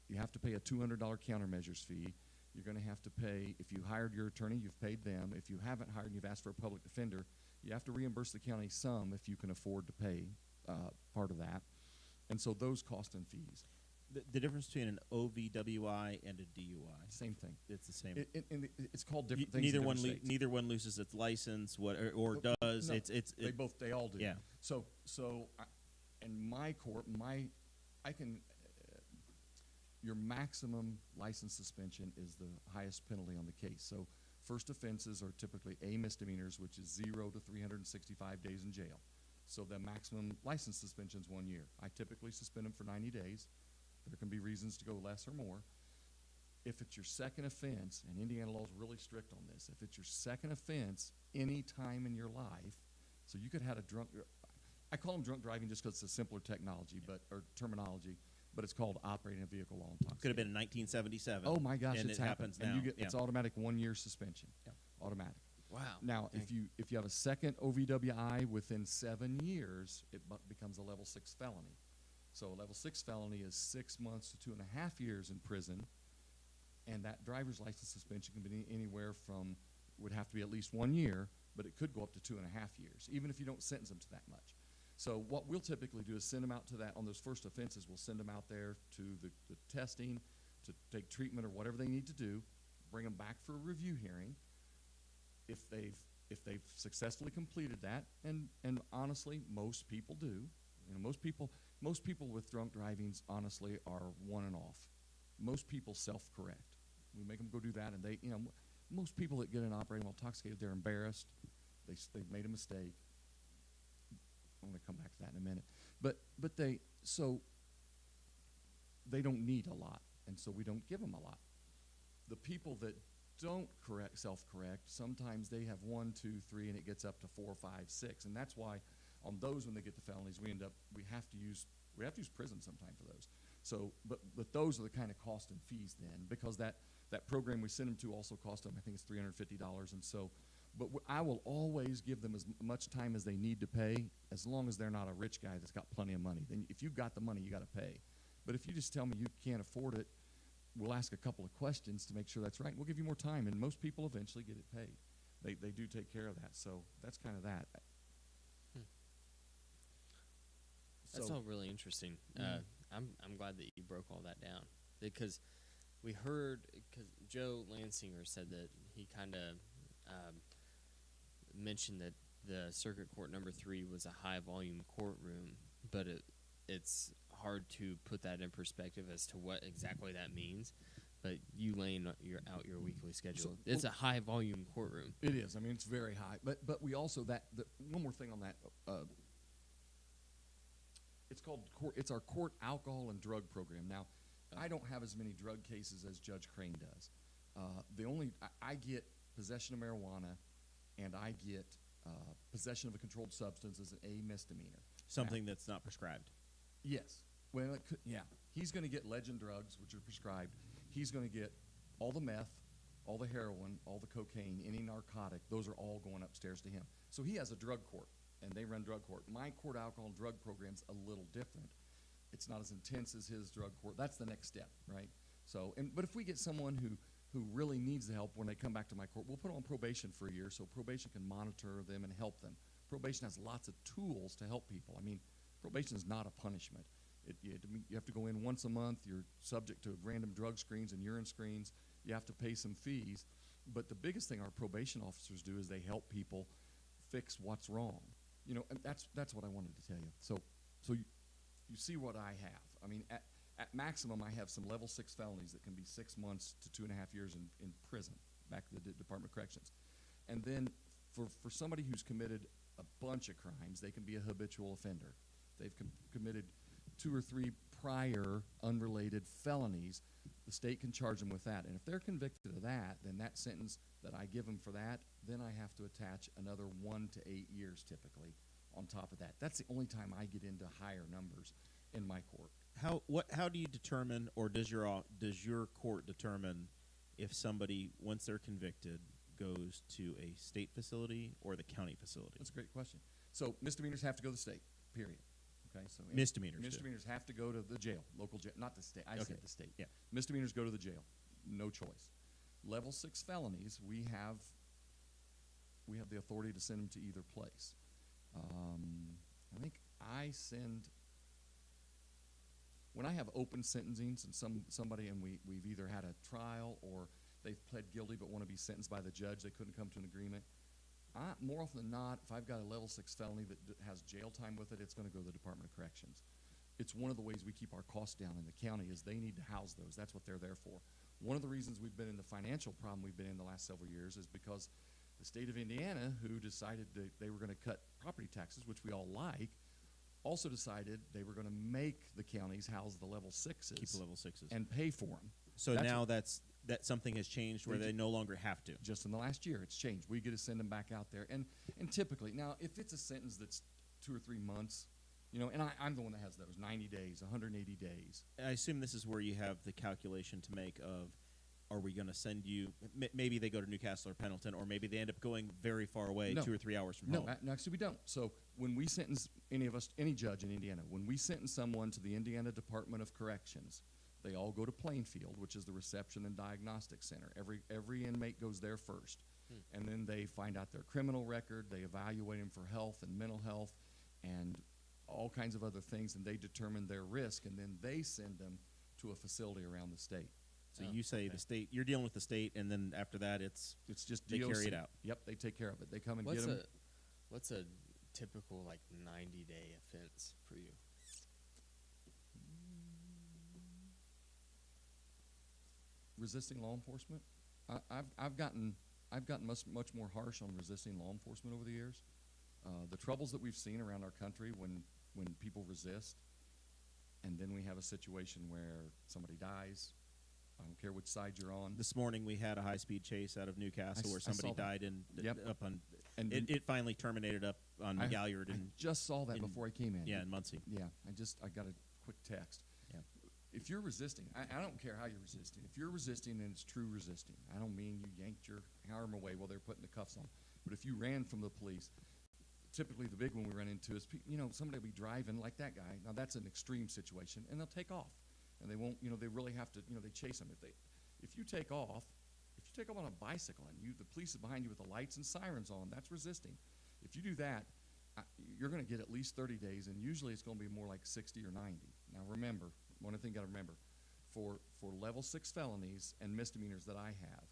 You have to pay a $200 countermeasures fee. You're going to have to pay, if you hired your attorney, you've paid them. If you haven't hired and you've asked for a public defender, you have to reimburse the county some if you can afford to pay part of that. And so those cost and fees. The difference between an OVWI and a DUI. Same thing. It's the same. It's called different things. Neither one loses its license. Or does. No, it's they all do. Yeah. So in my court, I can. Your maximum license suspension is the highest penalty on the case. So first offenses are typically A misdemeanors, which is 0 to 365 days in jail. So the maximum license suspension is 1 year. I typically suspend them for 90 days. There can be reasons to go less or more. If it's your second offense, and Indiana law is really strict on this, if it's your second offense any time in your life, so you could have had a drunk, I call them drunk driving just because it's a simpler technology, or terminology, but it's called operating a vehicle while intoxicated. Could have been in 1977. Oh my gosh, and it's it happened. happens now. And it's automatic 1 year suspension. Yeah. Automatic. Wow. Now, if you have a second OVWI within 7 years, it becomes a level 6 felony. So a level 6 felony is 6 months to 2.5 years in prison, and that driver's license suspension can be anywhere from, would have to be at least 1 year, but it could go up to 2.5 years, even if you don't sentence them to that much. So what we'll typically do is send them out to that, on those first offenses, we'll send them out there to the testing, to take treatment or whatever they need to do, bring them back for a review hearing. If they've successfully completed that, and honestly, most people do. You know, most people with drunk drivings, honestly, are one and off. Most people self-correct. We make them go do that, and most people that get in operating while intoxicated, they're embarrassed. They've made a mistake. I'm going to come back to that in a minute. But they don't need a lot, and so we don't give them a lot. The people that don't self-correct, sometimes they have 1, 2, 3, and it gets up to 4, 5, 6, and that's why on those, when they get the felonies, we have to use prison sometime for those. So, but those are the kind of cost and fees then, because that program we send them to also cost them, I think it's $350, and so. But I will always give them as much time as they need to pay, as long as they're not a rich guy that's got plenty of money. Then if you've got the money, you got to pay. But if you just tell me you can't afford it, we'll ask a couple of questions to make sure that's right. We'll give you more time, and most people eventually get it paid. They do take care of that. So that's kind of that. That's all really interesting. I'm glad that you broke all that down because we heard because Joe Lansinger said that he kind of mentioned that the Circuit Court number 3 was a high volume courtroom, but it's hard to put that in perspective as to what exactly that means. But you laying out your weekly schedule, it's a high volume courtroom. It is. I mean, it's very high. But we also one more thing on that. It's called it's our court alcohol and drug program. Now, I don't have as many drug cases as Judge Crane does. I get possession of marijuana, and I get possession of a controlled substance as a misdemeanor. Something that's not prescribed. Yes. Well, he's going to get legend drugs, which are prescribed. He's going to get all the meth, all the heroin, all the cocaine, any narcotic. Those are all going upstairs to him. So he has a drug court, and they run drug court. My court alcohol and drug program's a little different. It's not as intense as his drug court. That's the next step, right? So, but if we get someone who really needs the help when they come back to my court, we'll put them on probation for a year so probation can monitor them and help them. Probation has lots of tools to help people. I mean, probation is not a punishment. You have to go in once a month. You're subject to random drug screens and urine screens. You have to pay some fees. But the biggest thing our probation officers do is they help people fix what's wrong. And that's what I wanted to tell you. So you see what I have. I mean, at maximum, I have some level 6 felonies that can be 6 months to 2.5 years in prison, back to the Department of Corrections. And then for somebody who's committed a bunch of crimes, they can be a habitual offender. They've committed 2 or 3 prior unrelated felonies. The state can charge them with that. And if they're convicted of that, then that sentence that I give them for that, then I have to attach another 1 to 8 years typically on top of that. That's the only time I get into higher numbers in my court. How do you determine, or does your court determine if somebody, once they're convicted, goes to a state facility or the county facility? That's a great question. So misdemeanors have to go to the state, period. Okay, so misdemeanors have to go to the jail, local jail, not the state. I said the state. Yeah. Misdemeanors go to the jail, no choice. Level 6 felonies, we have the authority to send them to either place. I think I send when I have open sentencings and somebody and we've either had a trial or they've pled guilty but want to be sentenced by the judge, they couldn't come to an agreement. More often than not, if I've got a level 6 felony that has jail time with it, it's going to go to the Department of Corrections. It's one of the ways we keep our costs down in the county is they need to house those. That's what they're there for. One of the reasons we've been in the financial problem we've been in the last several years is because the state of Indiana, who decided they were going to cut property taxes, which we all like, also decided they were going to make the counties house the level 6s. Keep the level 6s. And pay for them. So now that something has changed where they no longer have to. Just in the last year, it's changed. We get to send them back out there. And typically, now, if it's a sentence that's 2 or 3 months, and I'm the one that has those, 90 days, 180 days. I assume this is where you have the calculation to make of, are we going to send you, maybe they go to Newcastle or Pendleton, or maybe they end up going very far away, 2 or 3 hours from home. No, actually we don't. So when we sentence any judge in Indiana, when we sentence someone to the Indiana Department of Corrections, they all go to Plainfield, which is the reception and diagnostic center. Every inmate goes there first. And then they find out their criminal record, they evaluate them for health and mental health and all kinds of other things, and they determine their risk, and then they send them to a facility around the state. So you say the state, you're dealing with the state, and then after that, it's just they DOC. carry it out. Yep, they take care of it. They come and get them. What's a typical 90-day offense for you? Resisting law enforcement. I've gotten much more harsh on resisting law enforcement over the years. The troubles that we've seen around our country when people resist, and then we have a situation where somebody dies. I don't care which side you're on. This morning we had a high-speed chase out of Newcastle where somebody died up on. And it finally terminated up on Galliard. I just saw that before I came in. Yeah, in Muncie. Yeah, I got a quick text. Yeah. If you're resisting, I don't care how you're resisting. If you're resisting, then it's true resisting. I don't mean you yanked your arm away while they're putting the cuffs on. But if you ran from the police, typically the big one we run into is somebody will be driving like that guy. Now that's an extreme situation, and they'll take off. And they won't, they really have to, they chase them. If you take off on a bicycle and the police is behind you with the lights and sirens on, that's resisting. If you do that, you're going to get at least 30 days, and usually it's going to be more like 60 or 90. Now remember, one thing you got to remember, for level 6 felonies and misdemeanors that I have,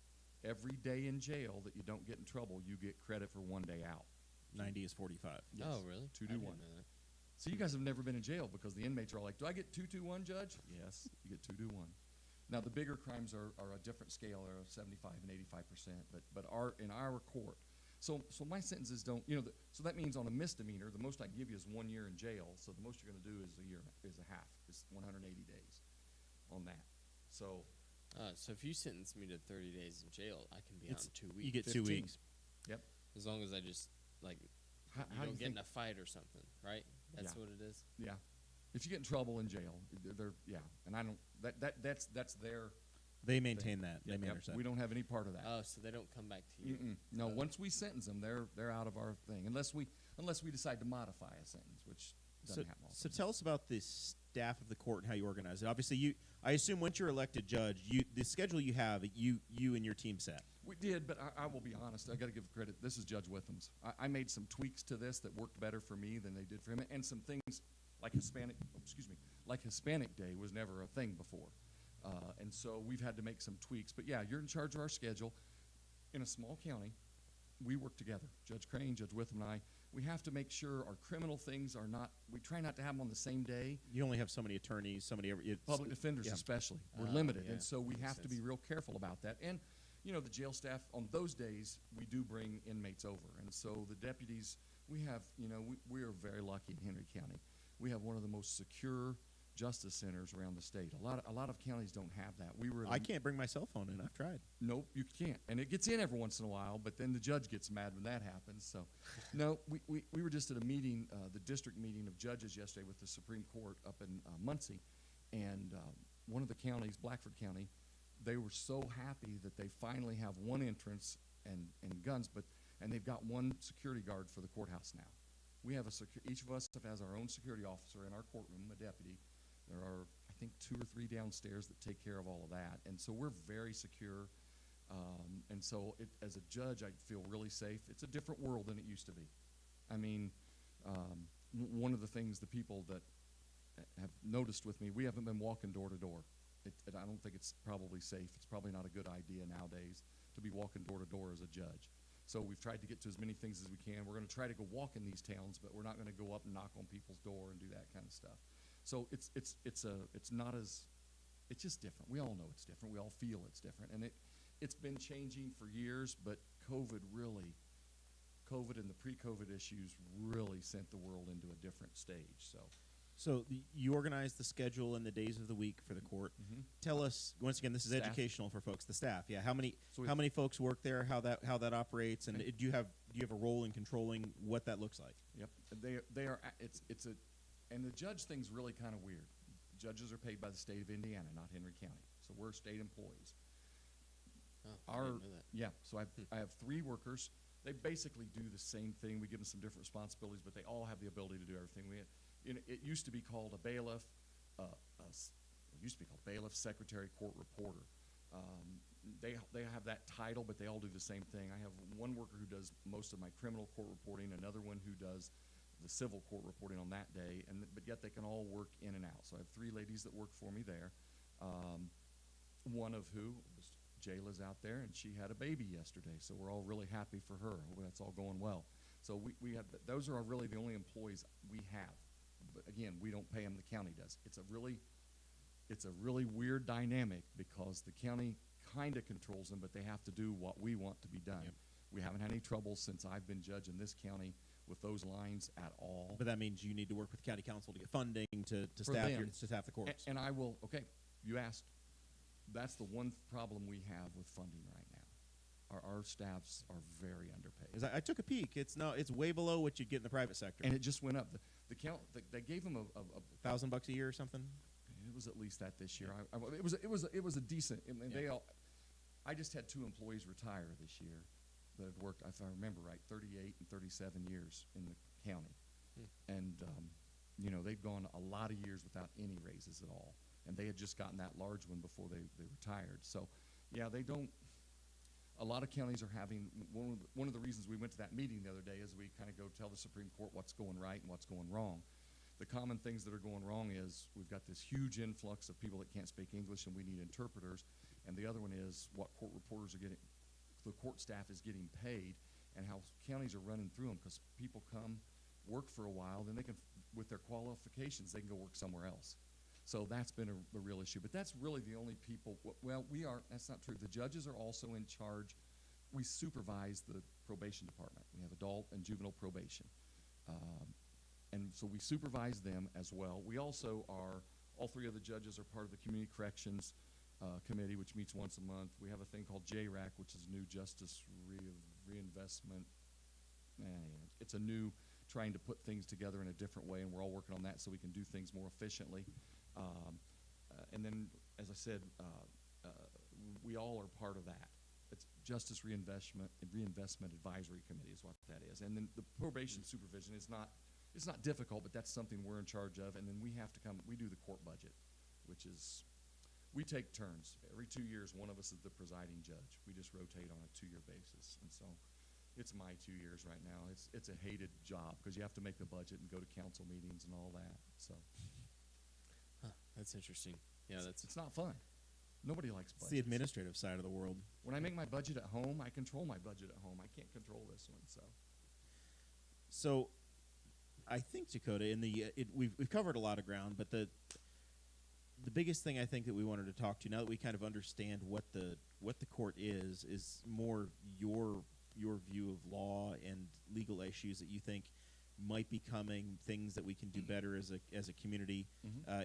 every day in jail that you don't get in trouble, you get credit for 1 day out. 90 is 45. Yes. Oh, really? 2 I to didn't 1. know that. So you guys have never been in jail because the inmates are all like, do I get 2-2-1, Judge? Yes, you get 2-1. Now the bigger crimes are a different scale, are 75 and 85%, but in our court. So my sentences don't, so that means on a misdemeanor, the most I can give you is 1 year in jail. So the most you're going to do is a half, is 180 days on that. So So if you sentence me to 30 days in jail, I can be out It's- in 2 weeks. You get 2 15. weeks. Yep. As long as I just, like, How you do you don't get in think? a fight or something, right? That's Yeah. what it is? Yeah. If you get in trouble in jail, and I don't. That's their. They maintain that. They Yep, manage that. we don't have any part of that. Oh, so they don't come back to you. Mm-mm. No, once we sentence them, they're out of our thing, unless we decide to modify a sentence, which doesn't happen often. So tell us about the staff of the court and how you organize it. Obviously, I assume once you're elected judge, the schedule you have, you and your team set. We did, but I will be honest. I got to give credit. This is Judge Witham's. I made some tweaks to this that worked better for me than they did for him, and some things like Hispanic Day was never a thing before, and so we've had to make some tweaks. But yeah, you're in charge of our schedule. In a small county, we work together. Judge Crane, Judge Witham, and I. We have to make sure our criminal things are not. We try not to have them on the same day. You only have so many attorneys, so many. Public defenders, yeah. especially, we're Oh, limited, yeah. and so we Makes have to sense. be real careful about that. And the jail staff on those days, we do bring inmates over, and so the deputies, we have, we are very lucky in Henry County. We have one of the most secure justice centers around the state. A lot of counties don't have that. I can't bring my cell phone in. I've tried. Nope, you can't. And it gets in every once in a while, but then the judge gets mad when that happens. So, no, we were just at a meeting, the district meeting of judges yesterday with the Supreme Court up in Muncie, and one of the counties, Blackford County, they were so happy that they finally have one entrance and guns, and they've got one security guard for the courthouse now. We have each of us has our own security officer in our courtroom, a deputy. There are, I think, 2 or 3 downstairs that take care of all of that, and so we're very secure. And so, as a judge, I feel really safe. It's a different world than it used to be. I mean, one of the things the people that have noticed with me, we haven't been walking door to door. I don't think it's probably safe. It's probably not a good idea nowadays to be walking door to door as a judge. So we've tried to get to as many things as we can. We're going to try to go walk in these towns, but we're not going to go up and knock on people's door and do that kind of stuff. So it's just different. We all know it's different. We all feel it's different, and it's been changing for years. But COVID and the pre-COVID issues really sent the world into a different stage. So you organize the schedule and the days of the week for the court. Mm-hmm. Tell us once again. This is Staff. educational for folks. The staff, yeah. How many So how many folks work there? How that operates, and Okay. do you have a role in controlling what that looks like? Yep, they are. And the judge thing's really kind of weird. Judges are paid by the state of Indiana, not Henry County, so we're state employees. Oh, I didn't know that. Yeah, so I have 3 workers. They basically do the same thing. We give them some different responsibilities, but they all have the ability to do everything. It used to be called a bailiff. It used to be called bailiff, secretary, court reporter. They have that title, but they all do the same thing. I have one worker who does most of my criminal court reporting, another one who does the civil court reporting on that day, but yet they can all work in and out. So I have 3 ladies that work for me there. One of who was Jayla's out there, and she had a baby yesterday, so we're all really happy for her. That's all going well. So we have those are really the only employees we have. But again, we don't pay them; the county does. It's a really weird dynamic because the county kind of controls them, but they have to do what we want to be done. Yep. We haven't had any trouble since I've been judge in this county with those lines at all. But that means you need to work with county council to get funding to For staff them. to staff the courts. And I will. Okay, you asked. That's the one problem we have with funding right now. Our staffs are very underpaid. 'Cause I took a peek. It's way below what you'd get in the private sector. And it just went up. They gave them a $1,000 a year or something. it was at least that this year. It was a decent. I mean, I just had 2 employees retire this year that had worked, if I remember right, 38 and 37 years in the county, and they'd gone a lot of years without any raises at all, and they had just gotten that large one before they retired. So, yeah, they don't. a lot of counties are having, one of the reasons we went to that meeting the other day is we kind of go tell the Supreme Court what's going right and what's going wrong. The common things that are going wrong is we've got this huge influx of people that can't speak English and we need interpreters. And the other one is what court reporters are getting, the court staff is getting paid, and how counties are running through them because people come, work for a while, then they can, with their qualifications, they can go work somewhere else. So that's been a real issue. But that's really the only people, well, that's not true. The judges are also in charge. We supervise the probation department. We have adult and juvenile probation. And so we supervise them as well. We also are, all three of the judges are part of the Community Corrections Committee, which meets once a month. We have a thing called JRAC, which is New Justice Reinvestment. It's a new, trying to put things together in a different way, and we're all working on that so we can do things more efficiently. And then, as I said, we all are part of that. It's Justice Reinvestment Advisory Committee is what that is. And then the probation supervision is not, it's not difficult, but that's something we're in charge of. And then we have to come, we do the court budget, which is, we take turns. Every 2 years, one of us is the presiding judge. We just rotate on a 2-year basis. And so it's my 2 years right now. It's a hated job because you have to make the budget and go to council meetings and all that. So that's interesting. Yeah, it's not fun. Nobody likes budgets. It's the administrative side of the world. When I make my budget at home, I control my budget at home. I can't control this one. So I think, Dakota, in the we've covered a lot of ground, but the biggest thing I think that we wanted to talk to, now that we kind of understand what the court is more your view of law and legal issues that you think might be coming, things that we can do better as a community,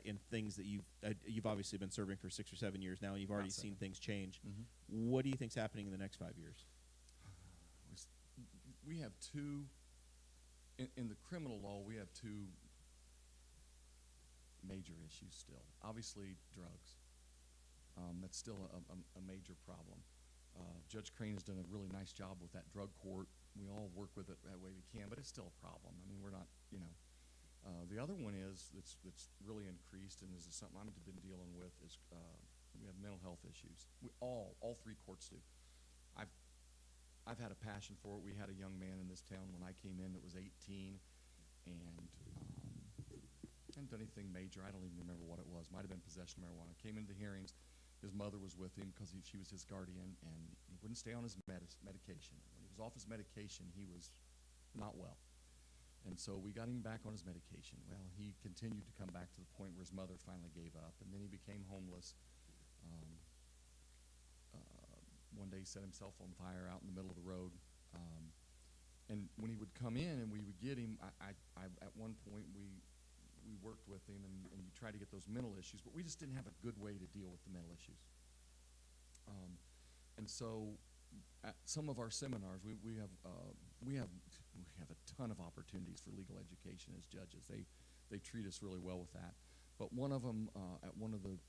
and things that you've obviously been serving for 6 or 7 years now, and you've already seen things change. What do you think's happening in the next 5 years? We have two, in the criminal law, we have two major issues still. Obviously, drugs. That's still a major problem. Judge Crane has done a really nice job with that drug court. We all work with it that way we can, but it's still a problem. I mean, we're not, the other one is that's really increased, and this is something I've been dealing with, is we have mental health issues. We all three courts do. I've had a passion for it. We had a young man in this town when I came in that was 18, and hadn't done anything major. I don't even remember what it was. Might have been possession of marijuana. Came into the hearings. His mother was with him because she was his guardian, and he wouldn't stay on his medication. When he was off his medication, he was not well. And so we got him back on his medication. Well, he continued to come back to the point where his mother finally gave up, and then he became homeless. One day he set himself on fire out in the middle of the road. And when he would come in and we would get him, I at one point we worked with him and you try to get those mental issues, but we just didn't have a good way to deal with the mental issues. And so at some of our seminars, we have a ton of opportunities for legal education as judges. They treat us really well with that. But one of them, at one of the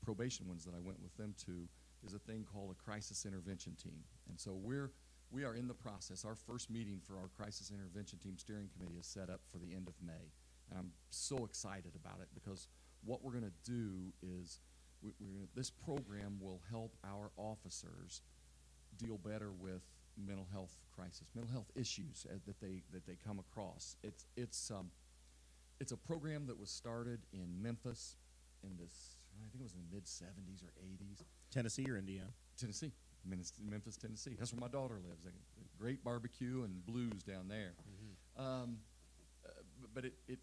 probation ones that I went with them to, is a thing called a crisis intervention team. And so we are in the process. Our first meeting for our crisis intervention team steering committee is set up for the end of May. And I'm so excited about it because what we're going to do is this program will help our officers deal better with mental health crisis, mental health issues that they come across. It's a program that was started in Memphis in this, I think it was in the mid-'70s or '80s. Tennessee or Indiana? Tennessee. Memphis, Tennessee. That's where my daughter lives. A great barbecue and blues down there. But it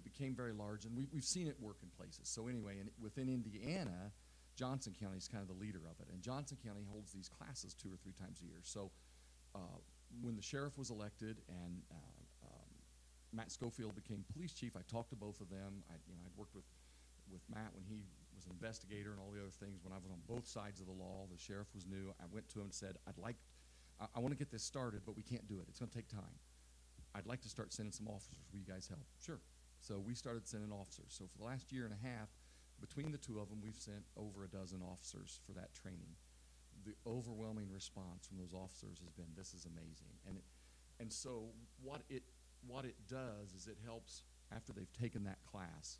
became very large, and we've seen it work in places. So anyway, within Indiana, Johnson County is kind of the leader of it, and Johnson County holds these classes 2 or 3 times a year. So when the sheriff was elected and Matt Schofield became police chief, I talked to both of them. I'd worked with Matt when he was an investigator and all the other things. When I was on both sides of the law, the sheriff was new. I went to him and said, I want to get this started, but we can't do it. It's going to take time. I'd like to start sending some officers. Will you guys help? Sure. So we started sending officers. So for the last year and a half, between the two of them, we've sent over a dozen officers for that training. The overwhelming response from those officers has been, this is amazing. And so what it does is it helps, after they've taken that class,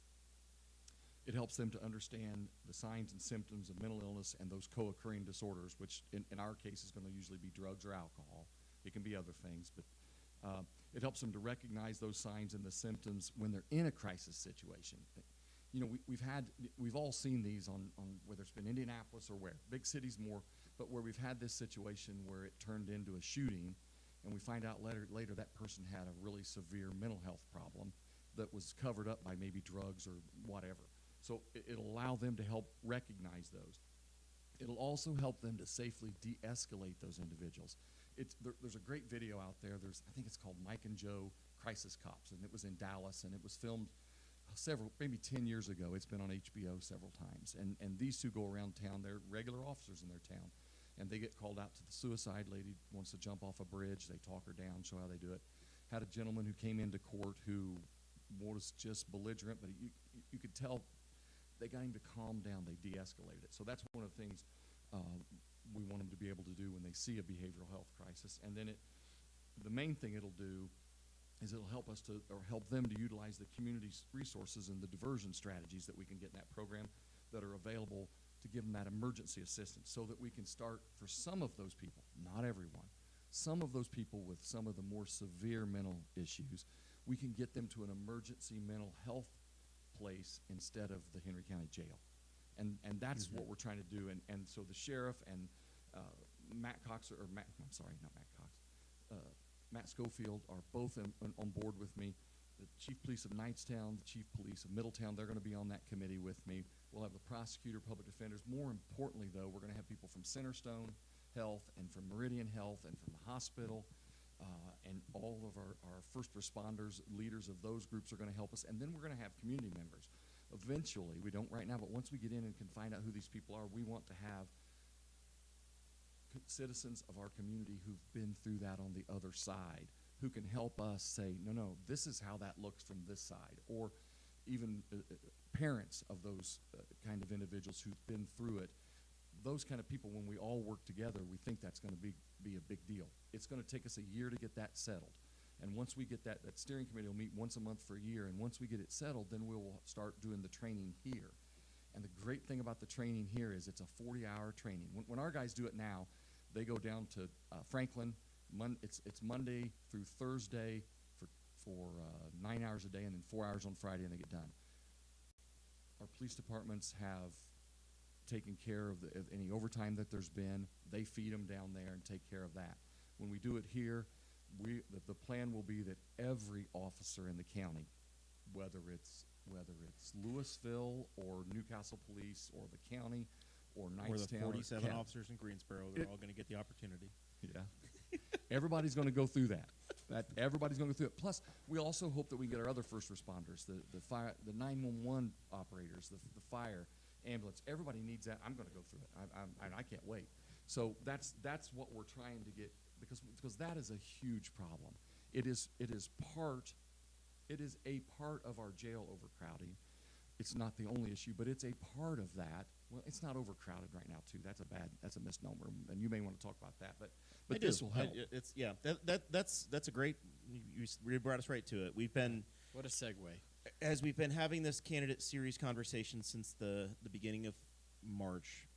It helps them to understand the signs and symptoms of mental illness and those co-occurring disorders, which in our case is going to usually be drugs or alcohol. It can be other things, but it helps them to recognize those signs and the symptoms when they're in a crisis situation. You know, we've all seen these on whether it's been Indianapolis or where, big cities more, but where we've had this situation where it turned into a shooting, and we find out later that person had a really severe mental health problem that was covered up by maybe drugs or whatever. So it'll allow them to help recognize those. It'll also help them to safely de-escalate those individuals. There's a great video out there. I think it's called Mike and Joe Crisis Cops, and it was in Dallas, and it was filmed maybe 10 years ago. It's been on HBO several times. And these two go around town. They're regular officers in their town, and they get called out to the suicide lady, wants to jump off a bridge. They talk her down, show how they do it. Had a gentleman who came into court who was just belligerent, but you could tell they got him to calm down. They de-escalated it. So that's one of the things we want them to be able to do when they see a behavioral health crisis. And then the main thing it'll do is it'll help us help them to utilize the community's resources and the diversion strategies that we can get in that program that are available to give them that emergency assistance, so that we can start for some of those people, not everyone, some of those people with some of the more severe mental issues, we can get them to an emergency mental health place instead of the Henry County Jail. And that's what we're trying to do. And so the sheriff and Matt Schofield are both on board with me. The chief police of Knightstown, the chief police of Middletown, they're going to be on that committee with me. We'll have the prosecutor, public defenders. More importantly, though, we're going to have people from Centerstone Health and from Meridian Health and from the hospital. And all of our first responders, leaders of those groups are going to help us. And then we're going to have community members. Eventually, we don't right now, but once we get in and can find out who these people are, we want to have citizens of our community who've been through that on the other side, who can help us say, no, this is how that looks from this side. Or even parents of those kind of individuals who've been through it. Those kind of people, when we all work together, we think that's going to be a big deal. It's going to take us a year to get that settled. And once we get that steering committee will meet once a month for a year, and once we get it settled, then we'll start doing the training here. And the great thing about the training here is it's a 40-hour training. When our guys do it now, they go down to Franklin. It's Monday through Thursday for 9 hours a day, and then 4 hours on Friday, and they get done. Our police departments have taken care of any overtime that there's been. They feed them down there and take care of that. When we do it here, the plan will be that every officer in the county, whether it's Louisville or Newcastle Police or the county or Knightstown or the 47 officers in Greensboro, they're all going to get the opportunity. Yeah. Everybody's going to go through that. Everybody's going to go through it. Plus, we also hope that we get our other first responders, the fire, the 911 operators, the fire, ambulance. Everybody needs that. I'm going to go through it. I can't wait. So that's what we're trying to get, because that is a huge problem. It is a part of our jail overcrowding. It's not the only issue, but it's a part of that. Well, it's not overcrowded right now, too. That's a misnomer, and you may want to talk about that. But this will help. That's a great. You brought us right to it. We've been What a segue. As we've been having this candidate series conversation since the beginning of March.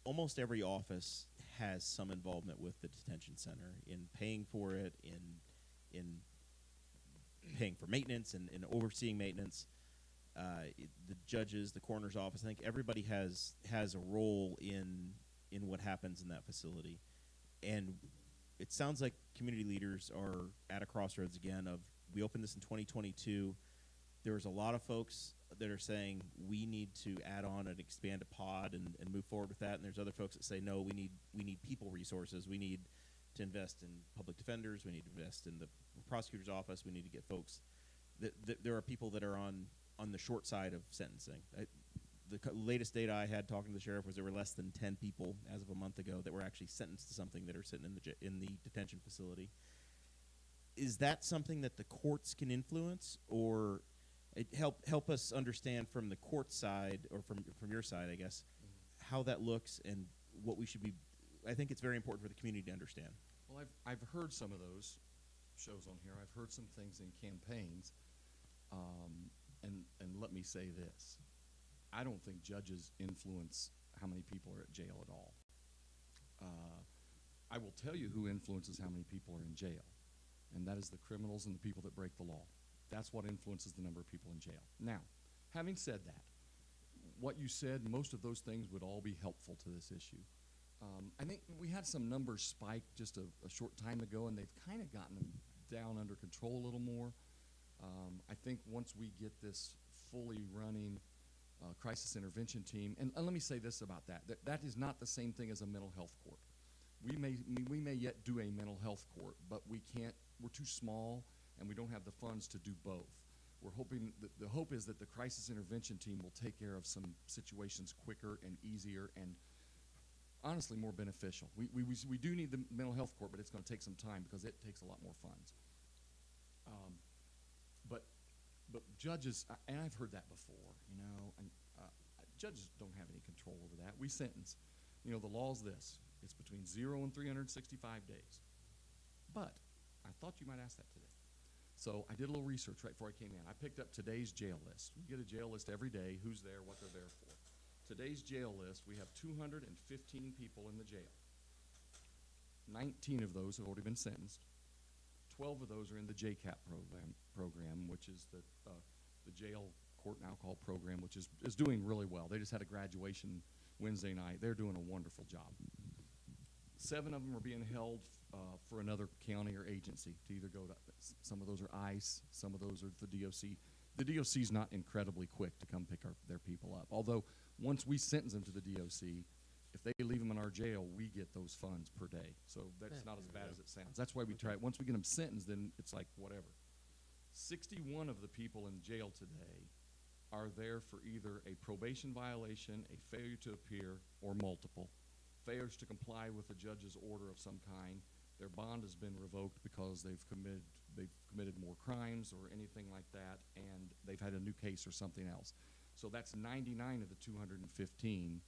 Almost every office has some involvement with the detention center in paying for it, in paying for maintenance, and overseeing maintenance. The judges, the coroner's office, I think everybody has a role in what happens in that facility. And it sounds like community leaders are at a crossroads again of, we opened this in 2022. There was a lot of folks that are saying we need to add on and expand a pod and move forward with that. And there's other folks that say, no, we need people resources. We need to invest in public defenders. We need to invest in the prosecutor's office. We need to get folks. There are people that are on the short side of sentencing. The latest data I had talking to the sheriff was there were less than 10 people as of a month ago that were actually sentenced to something that are sitting in the detention facility. Is that something that the courts can influence, or help us understand from the court side, or from your side, I guess, how that looks and what we should be? I think it's very important for the community to understand. Well, I've heard some of those shows on here. I've heard some things in campaigns, and let me say this: I don't think judges influence how many people are at jail at all. I will tell you who influences how many people are in jail, and that is the criminals and the people that break the law. That's what influences the number of people in jail. Now, having said that, what you said, most of those things would all be helpful to this issue. I think we had some numbers spike just a short time ago, and they've kind of gotten them down under control a little more. I think once we get this fully running crisis intervention team, and let me say this about that is not the same thing as a mental health court. We may yet do a mental health court, but we can't. We're too small, and we don't have the funds to do both. We're hoping that the hope is that the crisis intervention team will take care of some situations quicker and easier and honestly more beneficial. We do need the mental health court, but it's going to take some time because it takes a lot more funds. But judges, and I've heard that before, and judges don't have any control over that. We sentence. The law's this. It's between 0 and 365 days. But I thought you might ask that today. So I did a little research right before I came in. I picked up today's jail list. We get a jail list every day, who's there, what they're there for. Today's jail list, we have 215 people in the jail. 19 of those have already been sentenced. 12 of those are in the JCAP program, which is the jail court and alcohol program, which is doing really well. They just had a graduation Wednesday night. They're doing a wonderful job. 7 of them are being held for another county or agency to either go to. Some of those are ICE. Some of those are the DOC. The DOC is not incredibly quick to come pick their people up. Although once we sentence them to the DOC, if they leave them in our jail, we get those funds per day. So that's not as bad as it sounds. That's why we try it. Once we get them sentenced, then it's like whatever. 61 of the people in jail today are there for either a probation violation, a failure to appear, or multiple. Failures to comply with a judge's order of some kind. Their bond has been revoked because they've committed more crimes or anything like that, and they've had a new case or something else. So that's 99 of the 215.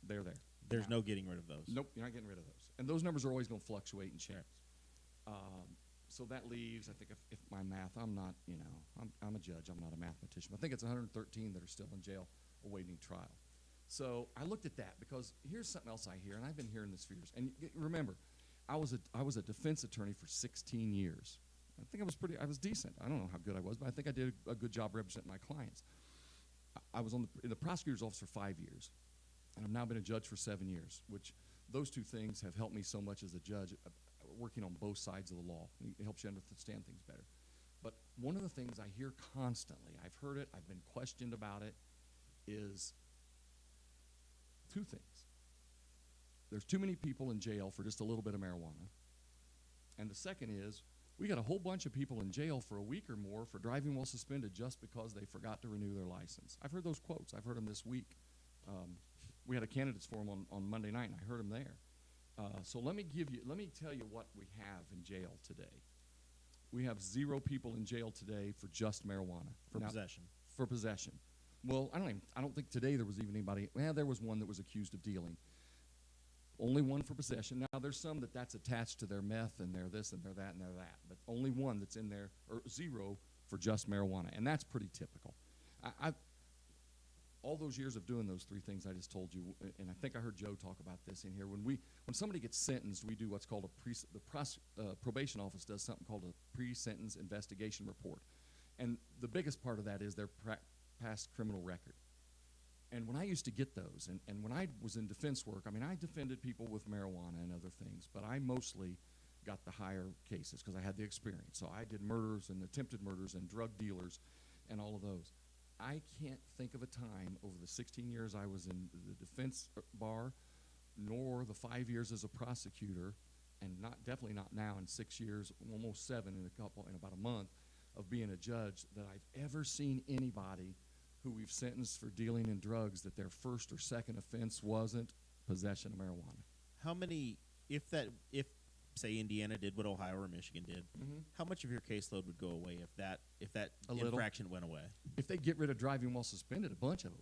They're there. There's no getting rid of those. Nope, you're not getting rid of those. And those numbers are always going to fluctuate and change. So that leaves, I think, if my math, I'm not, I'm a judge, I'm not a mathematician. I think it's 113 that are still in jail awaiting trial. So I looked at that because here's something else I hear, and I've been hearing this for years. And remember, I was a defense attorney for 16 years. I think I was decent. I don't know how good I was, but I think I did a good job representing my clients. I was in the prosecutor's office for 5 years, and I've now been a judge for 7 years, which those two things have helped me so much as a judge, working on both sides of the law. It helps you understand things better. But one of the things I hear constantly, I've heard it, I've been questioned about it, is 2 things. There's too many people in jail for just a little bit of marijuana. And the second is, we got a whole bunch of people in jail for a week or more for driving while suspended just because they forgot to renew their license. I've heard those quotes. I've heard them this week. We had a candidates forum on Monday night, and I heard them there. So let me tell you what we have in jail today. We have 0 people in jail today for just marijuana. Possession. For possession. Well, I don't think today there was even anybody. Well, there was one that was accused of dealing. Only 1 for possession. Now, there's some that's attached to their meth, and they're this, and they're that, and they're that. But only 1 that's in there, or 0 for just marijuana. And that's pretty typical. All those years of doing those 3 things I just told you, and I think I heard Joe talk about this in here. When somebody gets sentenced, we do what's called the probation office does something called a pre-sentence investigation report. And the biggest part of that is their past criminal record. And when I used to get those, and when I was in defense work, I defended people with marijuana and other things, but I mostly got the higher cases because I had the experience. So I did murders and attempted murders and drug dealers and all of those. I can't think of a time over the 16 years I was in the defense bar, nor the 5 years as a prosecutor, and definitely not now in 6 years, almost 7 in about a month of being a judge, that I've ever seen anybody who we've sentenced for dealing in drugs that their first or second offense wasn't possession of marijuana. How many, if say Indiana did what Ohio or Michigan did, how much of your caseload would go away if that infraction went away? If they get rid of driving while suspended, a bunch of it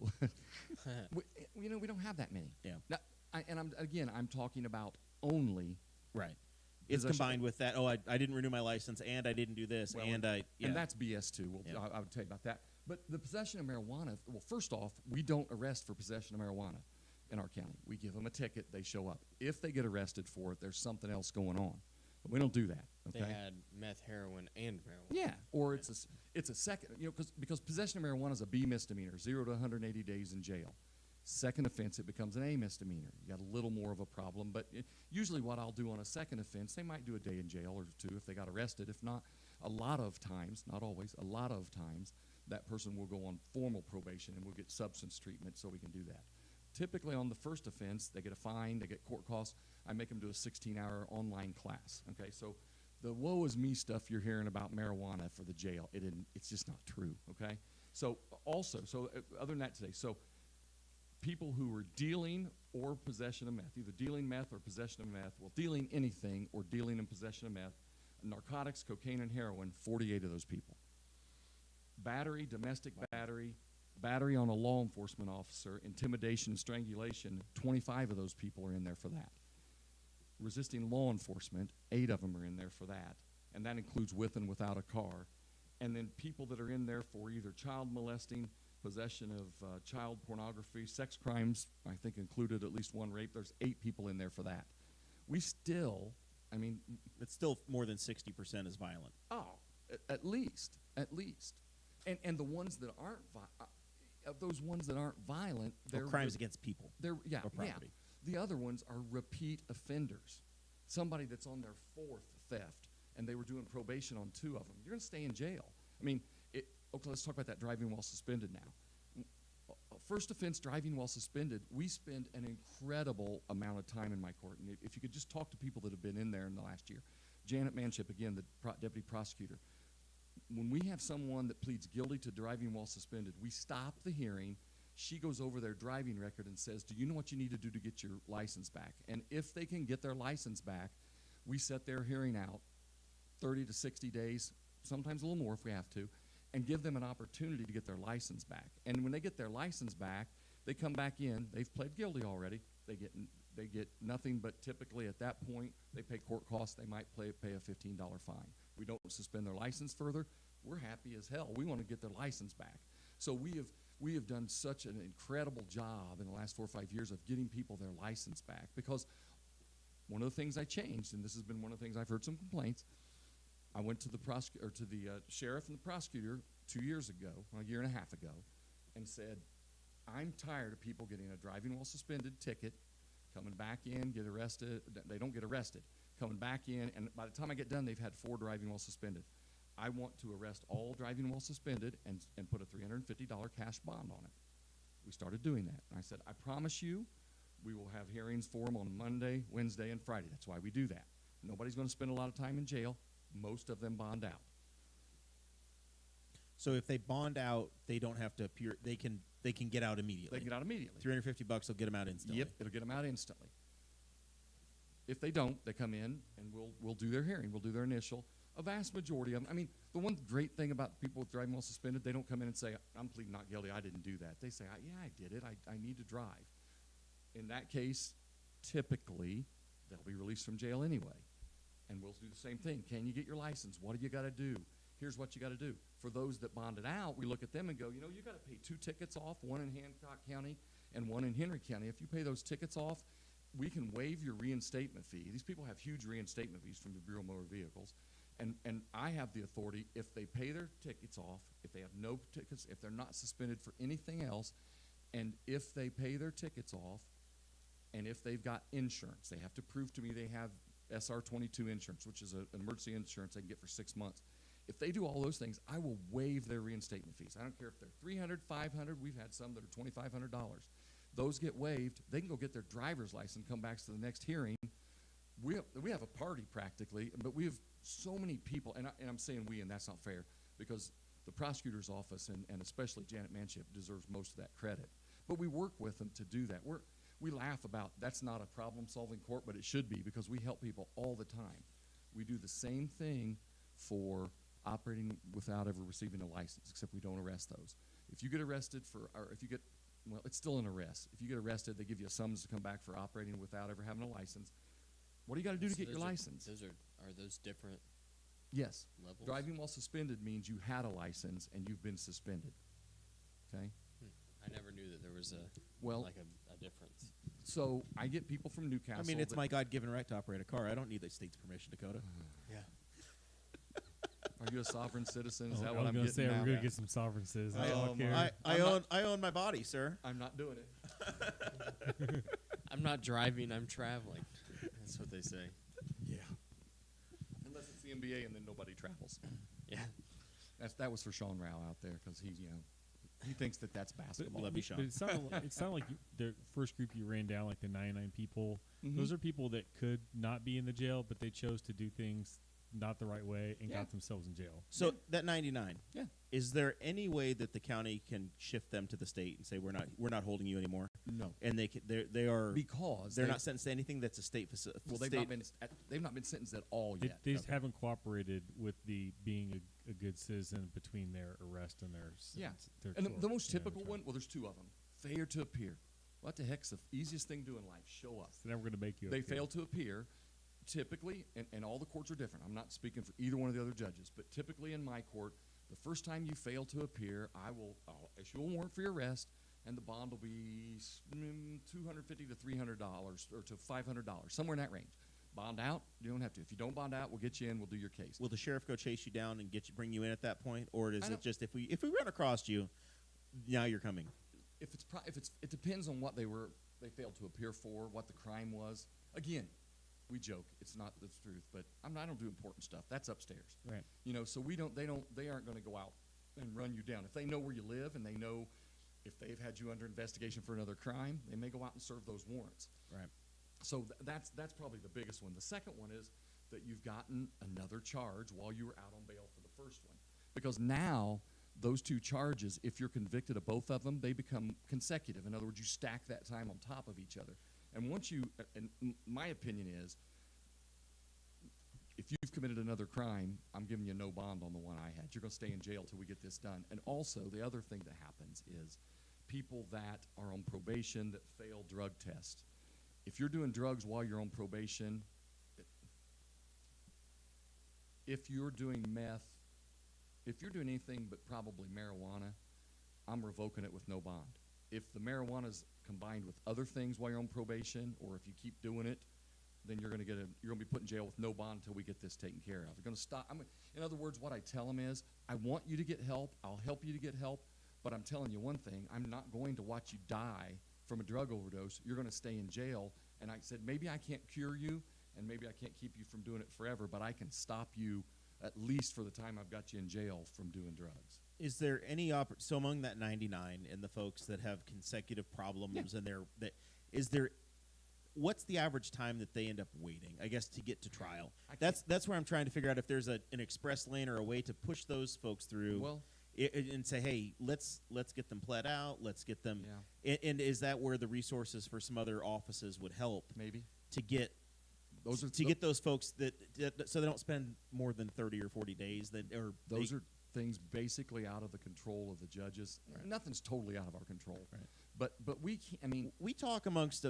would. We don't have that many. Yeah. Now, I'm talking about only. Right. It's combined with that. Oh, I didn't renew my license, and I didn't do this, and that's BS too. I would tell you about that. But the possession of marijuana, well, first off, we don't arrest for possession of marijuana in our county. We give them a ticket, they show up. If they get arrested for it, there's something else going on. But we don't do that, They okay? had meth, heroin, and marijuana. Yeah, or it's a second, because possession of marijuana is a B misdemeanor, 0 to 180 days in jail. Second offense, it becomes an A misdemeanor. You got a little more of a problem, but usually what I'll do on a second offense, they might do a day in jail or two if they got arrested. If not, a lot of times, not always, a lot of times, that person will go on formal probation and will get substance treatment so we can do that. Typically on the first offense, they get a fine, they get court costs. I make them do a 16-hour online class, okay? So the woe is me stuff you're hearing about marijuana for the jail, it's just not true, okay? So also, other than that today, so people who are dealing or possession of meth, either dealing meth or possession of meth, well, dealing anything or dealing in possession of meth, narcotics, cocaine, and heroin, 48 of those people. Battery, domestic battery, battery on a law enforcement officer, intimidation and strangulation, 25 of those people are in there for that. Resisting law enforcement, 8 of them are in there for that, and that includes with and without a car. And then people that are in there for either child molesting, possession of child pornography, sex crimes, I think included at least one rape. There's 8 people in there for that. We still, I mean, It's still more than 60% is violent. at least. And the ones that aren't, of those ones that aren't violent, Or they're crimes against people. They're or property. The other ones are repeat offenders. Somebody that's on their 4th theft, and they were doing probation on 2 of them. You're going to stay in jail. I mean, okay, let's talk about that driving while suspended now. First offense, driving while suspended, we spend an incredible amount of time in my court. And if you could just talk to people that have been in there in the last year. Janet Manship, again, the deputy prosecutor. When we have someone that pleads guilty to driving while suspended, we stop the hearing. She goes over their driving record and says, do you know what you need to do to get your license back? And if they can get their license back, we set their hearing out 30 to 60 days, sometimes a little more if we have to, and give them an opportunity to get their license back. And when they get their license back, they come back in. They've pled guilty already. They get nothing but typically at that point, they pay court costs. They might pay a $15 fine. We don't suspend their license further. We're happy as hell. We want to get their license back. So we have done such an incredible job in the last 4 or 5 years of getting people their license back, because one of the things I changed, and this has been one of the things I've heard some complaints, I went to the sheriff and the prosecutor 2 years ago, a year and a half ago, and said, I'm tired of people getting a driving while suspended ticket, coming back in, get arrested. They don't get arrested. Coming back in, and by the time I get done, they've had 4 driving while suspended. I want to arrest all driving while suspended and put a $350 cash bond on it. We started doing that. And I said, I promise you, we will have hearings for them on Monday, Wednesday, and Friday. That's why we do that. Nobody's going to spend a lot of time in jail. Most of them bond out. So if they bond out, they don't have to appear. They can get out immediately. They get out immediately. $350 will get them out instantly. Yep, it'll get them out instantly. If they don't, they come in and we'll do their hearing. We'll do their initial. A vast majority of them. I mean, the one great thing about people with driving while suspended, they don't come in and say, I'm pleading not guilty. I didn't do that. They say, yeah, I did it. I need to drive. In that case, typically, they'll be released from jail anyway. And we'll do the same thing. Can you get your license? What do you got to do? Here's what you got to do. For those that bonded out, we look at them and go, you got to pay 2 tickets off, one in Hancock County and one in Henry County. If you pay those tickets off, we can waive your reinstatement fee. These people have huge reinstatement fees from the Bureau of Motor Vehicles. And I have the authority, if they pay their tickets off, if they have no tickets, if they're not suspended for anything else, and if they pay their tickets off, and if they've got insurance, they have to prove to me they have SR22 insurance, which is an emergency insurance they can get for 6 months. If they do all those things, I will waive their reinstatement fees. I don't care if they're $300, $500. We've had some that are $2,500. Those get waived. They can go get their driver's license, come back to the next hearing. We have a party practically, but we have so many people, and I'm saying we, and that's not fair, because the prosecutor's office and especially Janet Manship deserves most of that credit. But we work with them to do that. We laugh about that's not a problem-solving court, but it should be, because we help people all the time. We do the same thing for operating without ever receiving a license, except we don't arrest those. If you get arrested well, it's still an arrest. If you get arrested, they give you a summons to come back for operating without ever having a license. What do you got to do to get your license? Are those different Yes. levels? Driving while suspended means you had a license and you've been suspended. Okay. I never knew that there was Well, a difference. so I get people from Newcastle. I mean, it's that- my God-given right to operate a car. I don't need the state's permission, Dakota. Yeah. Are you a sovereign citizen? Is that I what was I'm going to getting say, now? we're going to get some sovereign citizens. Oh, here. my. I own my body, sir. I'm not doing it. I'm not driving, I'm traveling. That's what they say. Yeah. Unless it's the NBA and then nobody travels. Yeah. That was for Sean Rao out there because he thinks that that's basketball. Love you, Sean. But it sounded like the first group you ran down, like the 99 people, Mhm. those are people that could not be in the jail, but they chose to do things not the right way and Yeah. got themselves in jail. So that 99. Yeah. Is there any way that the county can shift them to the state and say we're not holding you anymore? No. And they are Because they're they- not sentenced to anything that's a state facility. Well, they've not been sentenced at all They, yet. they just Okay. haven't cooperated with the being a good citizen between their arrest and their Yeah. sentence. their And the court- most yeah, typical that's right. one, well, there's two of them. Failure to appear. What the heck's the easiest thing to do in life? Show up. So now we're going to make you. They appear. fail to appear. Typically, and all the courts are different. I'm not speaking for either one of the other judges, but typically in my court, the first time you fail to appear, I'll issue a warrant for your arrest, and the bond will be $250 to $300 or to $500, somewhere in that range. Bond out, you don't have to. If you don't bond out, we'll get you in. We'll do your case. Will the sheriff go chase you down and bring you in at that point, or is I it don't- just if we run across you, now you're coming? It depends on what they failed to appear for, what the crime was. Again, we joke, it's not the truth, but I don't do important stuff. That's upstairs. Right. So they aren't going to go out and run you down. If they know where you live and they know if they've had you under investigation for another crime, they may go out and serve those warrants. Right. So that's probably the biggest one. The second one is that you've gotten another charge while you were out on bail for the first one. Because now those two charges, if you're convicted of both of them, they become consecutive. In other words, you stack that time on top of each other. And my opinion is, if you've committed another crime, I'm giving you no bond on the one I had. You're going to stay in jail till we get this done. And also, the other thing that happens is people that are on probation that fail drug tests. If you're doing drugs while you're on probation, if you're doing meth, if you're doing anything but probably marijuana, I'm revoking it with no bond. If the marijuana's combined with other things while you're on probation, or if you keep doing it, then you're going to be put in jail with no bond until we get this taken care of. You're going to stop. In other words, what I tell them is, I want you to get help. I'll help you to get help. But I'm telling you one thing, I'm not going to watch you die from a drug overdose. You're going to stay in jail. And I said, maybe I can't cure you, and maybe I can't keep you from doing it forever, but I can stop you at least for the time I've got you in jail from doing drugs. Is there any so among that 99 and the folks that have consecutive problems and what's the average time that they end up waiting, I guess, to get to trial? That's where I'm trying to figure out if there's an express lane or a way to push those folks through. Well, and say, hey, let's get them pled out. Let's get them. Yeah. And is that where the resources for some other offices would help maybe to get get those folks that so they don't spend more than 30 or 40 days? Those are things basically out of the control of the judges. Right. Nothing's totally out of our control. Right. But we can't. I mean, we talk amongst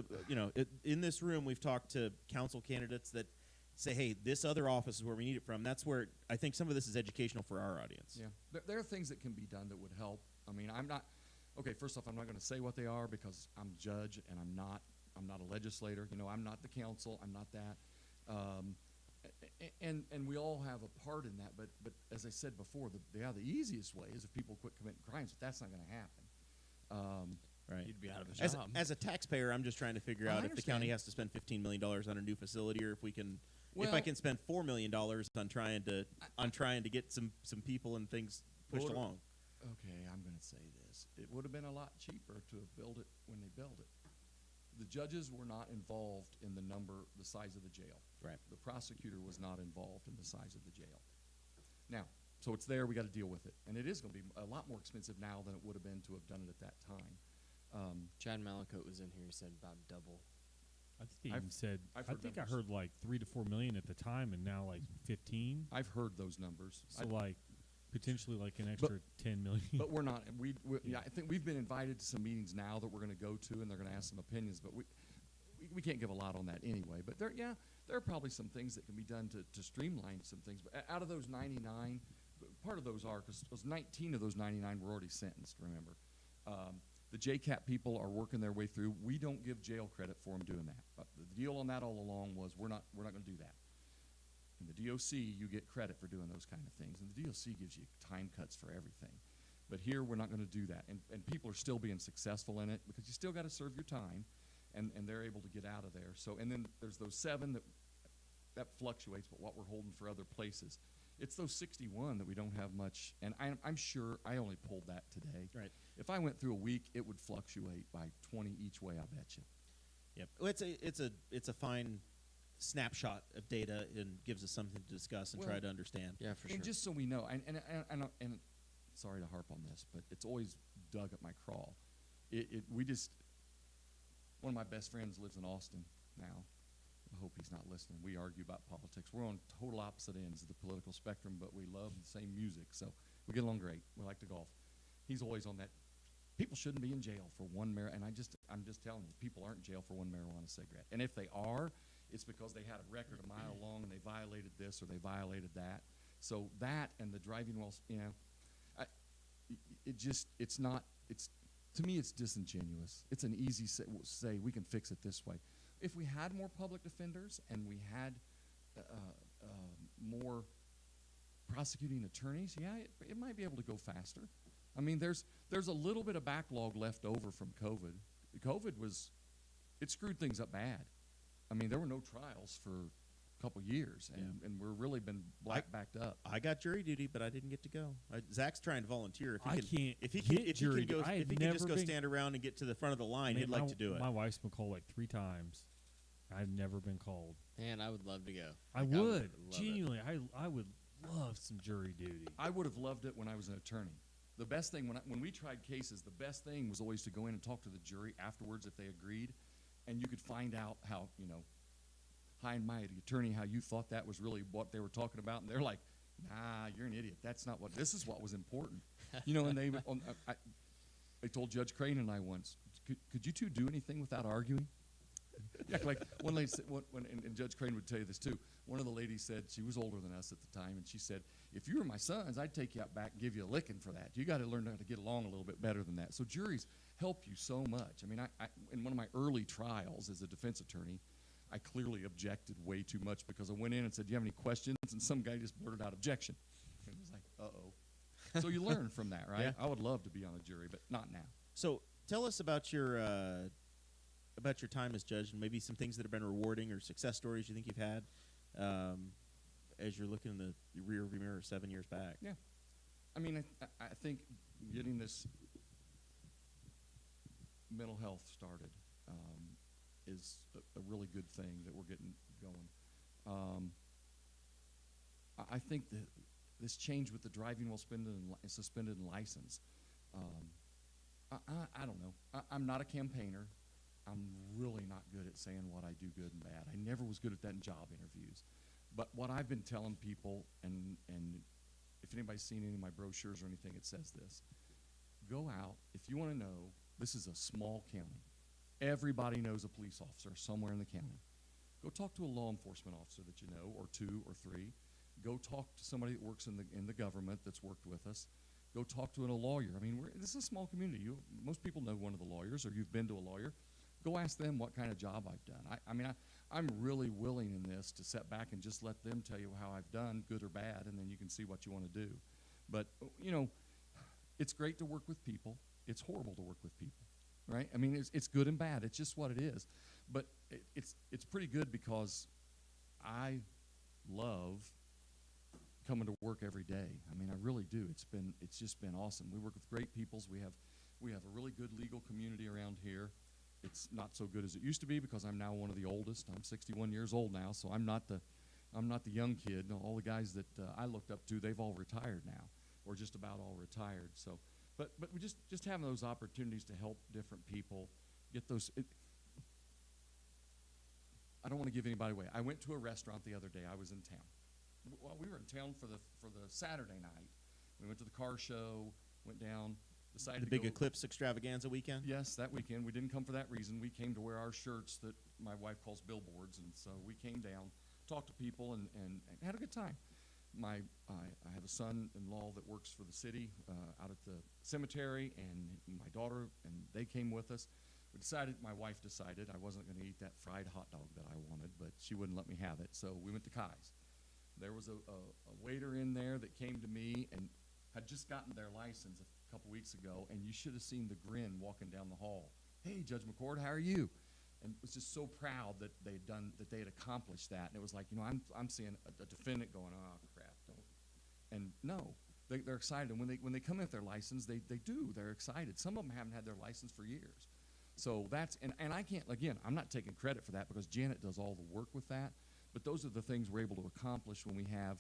in this room we've talked to council candidates that say, hey, this other office is where we need it from. That's where I think some of this is educational for our audience. yeah, there are things that can be done that would help. I mean, first off, I'm not going to say what they are because I'm a judge and I'm not a legislator. I'm not the council. I'm not that. And we all have a part in that. But as I said before, the easiest way is if people quit committing crimes. But that's not going to happen. Right. You'd be out of a job. As a taxpayer, I'm just trying to figure I out if the county understand. has to spend $15 million on a new facility, or if we can, if I Well- can spend $4 million on trying to get some people and things pushed Well, along. Okay, I'm going to say this. It would have been a lot cheaper to have built it when they built it. The judges were not involved in the size of the jail. Right. The prosecutor was not involved in the size of the jail. Now, so it's there. We got to deal with it, and it is going to be a lot more expensive now than it would have been to have done it at that time. John Malakote was in here. He said about double. I think they I've- even said. I've I heard think numbers. I heard like 3 to 4 million at the time, and now like 15. I've heard those numbers. So like potentially like an extra 10 million. But we're not. Yeah, I think we've been invited to some meetings now that we're going to go to, and they're going to ask some opinions. But we can't give a lot on that anyway. But there are probably some things that can be done to streamline some things. But out of those 99, part of those are because 19 of those 99 were already sentenced. Remember, The JCAT people are working their way through. We don't give jail credit for them doing that. But the deal on that all along was we're not going to do that. In the DOC, you get credit for doing those kind of things, and the DOC gives you time cuts for everything. But here, we're not going to do that, and people are still being successful in it because you still got to serve your time, and they're able to get out of there. So, and then there's those 7 that fluctuates, but what we're holding for other places. It's those 61 that we don't have much, and I'm sure I only pulled that today. Right. If I went through a week, it would fluctuate by 20 each way, I bet you. Yep. Well, it's a fine snapshot of data and gives us something to discuss and try to understand. Yeah, for sure. And just so we know, and sorry to harp on this, but it's always dug at my craw. One of my best friends lives in Austin now. I hope he's not listening. We argue about politics. We're on total opposite ends of the political spectrum, but we love the same music, so we get along great. We like to golf. He's always on that. People shouldn't be in jail for one and I'm just telling you, people aren't in jail for one marijuana cigarette. And if they are, it's because they had a record a mile long and they violated this or they violated that. So that and the driving while, to me, it's disingenuous. It's an easy say we can fix it this way. If we had more public defenders and we had more prosecuting attorneys, it might be able to go faster. I mean, there's a little bit of backlog left over from COVID. It screwed things up bad. I mean, there were no trials for a couple years, and we're really been backed up. I got jury duty, but I didn't get to go. Zach's trying to volunteer. If he can just go stand around and get to the front of the line, he'd like to do it. My wife's been called like 3 times. I've never been called. Man, I would love to go. I would. Genuinely, I would love some jury duty. I would have loved it when I was an attorney. The best thing, when we tried cases, the best thing was always to go in and talk to the jury afterwards if they agreed, and you could find out how, high and mighty attorney, how you thought that was really what they were talking about, and they're like, nah, you're an idiot. That's not what, this is what was important. And they told Judge Crane and I once, could you two do anything without arguing? Yeah, like one lady said, and Judge Crane would tell you this too. One of the ladies said, she was older than us at the time, and she said, if you were my sons, I'd take you out back and give you a licking for that. You got to learn how to get along a little bit better than that. So juries help you so much. I mean, I in one of my early trials as a defense attorney, I clearly objected way too much because I went in and said, do you have any questions? And some guy just blurted out objection. And it was like, uh-oh. So you learn from that, right? Yeah. I would love to be on a jury, but not now. So tell us about your time as judge and maybe some things that have been rewarding or success stories you think you've had as you're looking in the rearview mirror 7 years back. Yeah. I mean, I think getting this mental health started is a really good thing that we're getting going. I think that this change with the driving while suspended and license, I don't know. I'm not a campaigner. I'm really not good at saying what I do good and bad. I never was good at that in job interviews. But what I've been telling people, and if anybody's seen any of my brochures or anything, it says this. Go out. If you want to know, this is a small county. Everybody knows a police officer somewhere in the county. Go talk to a law enforcement officer that you know, or 2 or 3. Go talk to somebody that works in the government that's worked with us. Go talk to a lawyer. I mean, this is a small community. Most people know one of the lawyers, or you've been to a lawyer. Go ask them what kind of job I've done. I'm really willing in this to sit back and just let them tell you how I've done, good or bad, and then you can see what you want to do. But, it's great to work with people. It's horrible to work with people, right? I mean, it's good and bad. It's just what it is. But it's pretty good because I love coming to work every day. I mean, I really do. It's just been awesome. We work with great peoples. We have a really good legal community around here. It's not so good as it used to be because I'm now one of the oldest. I'm 61 years old now, so I'm not the young kid. All the guys that I looked up to, they've all retired now, or just about all retired. So, but we just having those opportunities to help different people get those. I don't want to give anybody away. I went to a restaurant the other day. I was in town. Well, we were in town for the Saturday night. We went to the car show, went down. The big Eclipse extravaganza weekend? Yes, that weekend. We didn't come for that reason. We came to wear our shirts that my wife calls billboards, and so we came down, talked to people, and had a good time. I have a son-in-law that works for the city out at the cemetery, and my daughter, and they came with us. My wife decided I wasn't going to eat that fried hot dog that I wanted, but she wouldn't let me have it, so we went to Kai's. There was a waiter in there that came to me and had just gotten their license a couple weeks ago, and you should have seen the grin walking down the hall. Hey, Judge McCord, how are you? And was just so proud that they had accomplished that. And it was like, I'm seeing a defendant going, oh crap, don't. And no, they're excited. And when they come in with their license, they're excited. Some of them haven't had their license for years. So and I can't, again, I'm not taking credit for that because Janet does all the work with that. But those are the things we're able to accomplish when we have.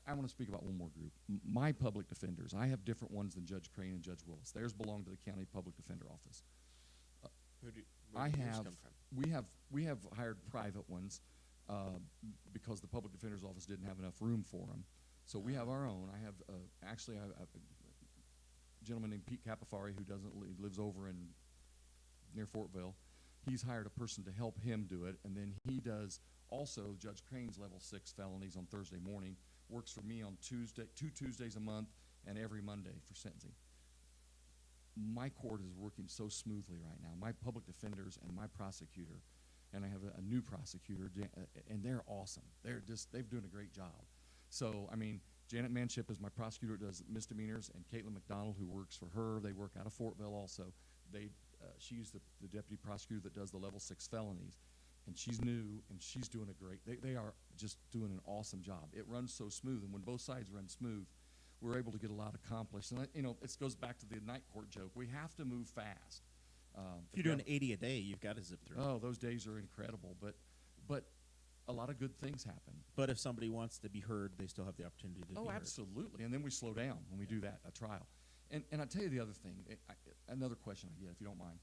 I want to speak about one more group. My public defenders. I have different ones than Judge Crane and Judge Willis. Theirs belong to the county public defender office. Where do yours come from? We have hired private ones because the public defender's office didn't have enough room for them. So we have our own. I have actually a gentleman named Pete Capifari who lives over near Fortville. He's hired a person to help him do it, and then he does also Judge Crane's level 6 felonies on Thursday morning. Works for me on two Tuesdays a month, and every Monday for sentencing. My court is working so smoothly right now. My public defenders and my prosecutor, and I have a new prosecutor, and they're awesome. They're doing a great job. So, I mean, Janet Manship is my prosecutor that does misdemeanors, and Caitlin McDonald, who works for her, they work out of Fortville also. She's the deputy prosecutor that does the level 6 felonies, and she's new, and she's doing a great. They are just doing an awesome job. It runs so smooth, and when both sides run smooth, we're able to get a lot accomplished. And it goes back to the night court joke. We have to move fast. If you're doing 80 a day, you've got to zip through. Oh, those days are incredible, but a lot of good things happen. But if somebody wants to be heard, they still have the opportunity to be heard. Oh, absolutely. And then we slow down when we do that, a trial. And I'll tell you the other thing, another question I get, if you don't mind.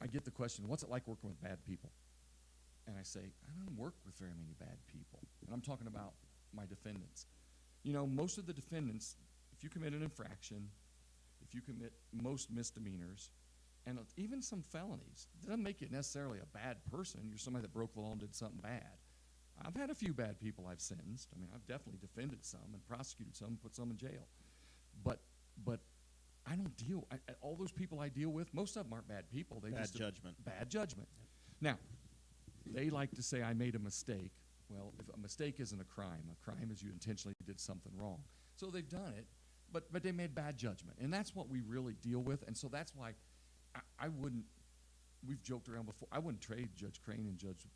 I get the question, what's it like working with bad people? And I say, I don't work with very many bad people. And I'm talking about my defendants. Most of the defendants, if you commit an infraction, if you commit most misdemeanors, and even some felonies, it doesn't make you necessarily a bad person. You're somebody that broke the law and did something bad. I've had a few bad people I've sentenced. I mean, I've definitely defended some and prosecuted some, put some in jail. But I don't deal. All those people I deal with, most of them aren't bad people. They Bad just judgment. Bad judgment. Now, they like to say I made a mistake. Well, if a mistake isn't a crime is you intentionally did something wrong. So they've done it, but they made bad judgment, and that's what we really deal with. And so that's why I wouldn't. We've joked around before. I wouldn't trade Judge Crane and Judge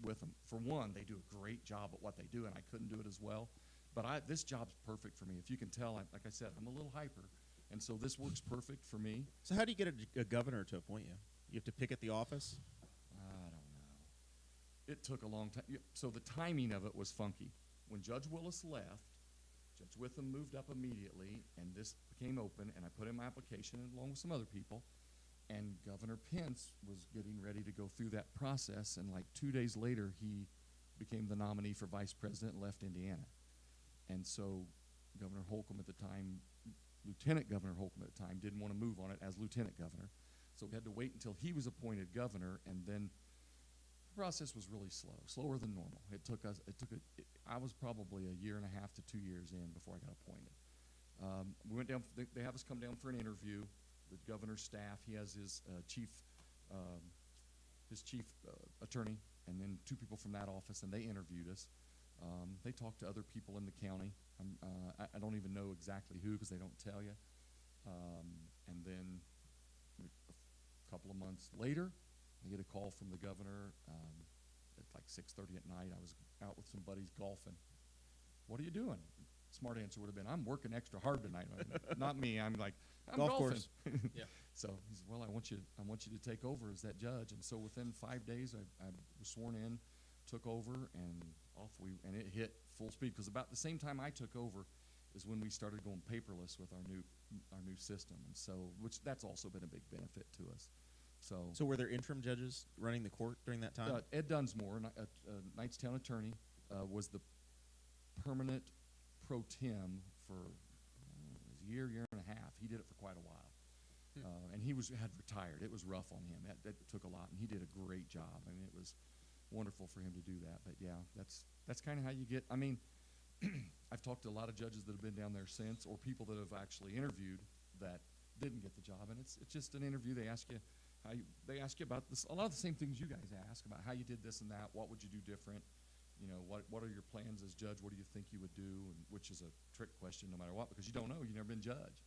Witham. For one, they do a great job at what they do, and I couldn't do it as well. But this job's perfect for me. If you can tell, like I said, I'm a little hyper. And so this works perfect for me. So how do you get a governor to appoint you? You have to pick at the office? I don't know. It took a long time. So the timing of it was funky. When Judge Willis left, Judge Witham moved up immediately, and this became open, and I put in my application along with some other people, and Governor Pence was getting ready to go through that process, and like 2 days later, he became the nominee for vice president and left Indiana. And so Governor Holcomb at the time, Lieutenant Governor Holcomb at the time, didn't want to move on it as lieutenant governor. So we had to wait until he was appointed governor, and then the process was really slower than normal. I was probably a year and a half to 2 years in before I got appointed. We went down, they have us come down for an interview. The governor's staff, he has his chief attorney, and then 2 people from that office, and they interviewed us. They talked to other people in the county. I don't even know exactly who because they don't tell you. And then a couple of months later, I get a call from the governor at like 6:30 at night. I was out with some buddies golfing. What are you doing? Smart answer would have been, I'm working extra hard tonight. Not me. I'm like, I'm Golf golfing. course. Yeah. So he said, well, I want you to take over as that judge. And so within 5 days, I was sworn in, took over, and and it hit full speed. Because about the same time I took over is when we started going paperless with our new system. And so, that's also been a big benefit to us. So were there interim judges running the court during that time? Ed Dunsmore, Knightstown attorney, was the permanent pro tem for a year and a half. He did it for quite a while. And he had retired. It was rough on him. That took a lot, and he did a great job. I mean, wonderful for him to do that. But yeah, that's kind of how you get. I mean, I've talked to a lot of judges that have been down there since, or people that have actually interviewed that didn't get the job, and it's just an interview. They ask you they ask you about this, a lot of the same things you guys ask about how you did this and that. What would you do different? You know, what are your plans as judge? What do you think you would do? And which is a trick question no matter what, because you don't know. You've never been judge.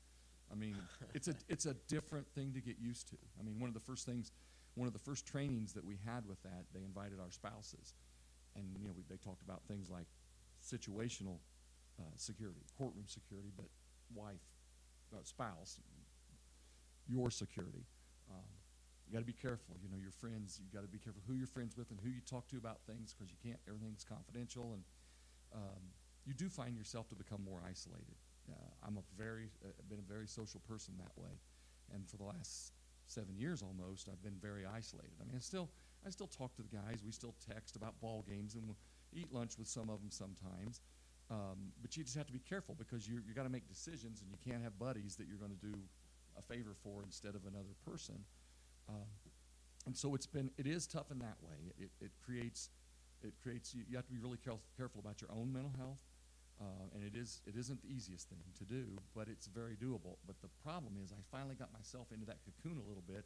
I mean, it's a different thing to get used to. I mean, one of the first trainings that we had with that, they invited our spouses, and you know, they talked about things like situational security, courtroom security, but wife, spouse, your security. You got to be careful. You know, your friends. You got to be careful who you're friends with and who you talk to about things, because you can't. Everything's confidential, and you do find yourself to become more isolated. I'm been a very social person that way, and for the last 7 years almost, I've been very isolated. I mean, I still talk to the guys. We still text about ball games, and we'll eat lunch with some of them sometimes. But you just have to be careful, because you got to make decisions, and you can't have buddies that you're going to do a favor for instead of another person. And so it is tough in that way. It creates you have to be really careful about your own mental health, and it isn't the easiest thing to do, but it's very doable. But the problem is, I finally got myself into that cocoon a little bit.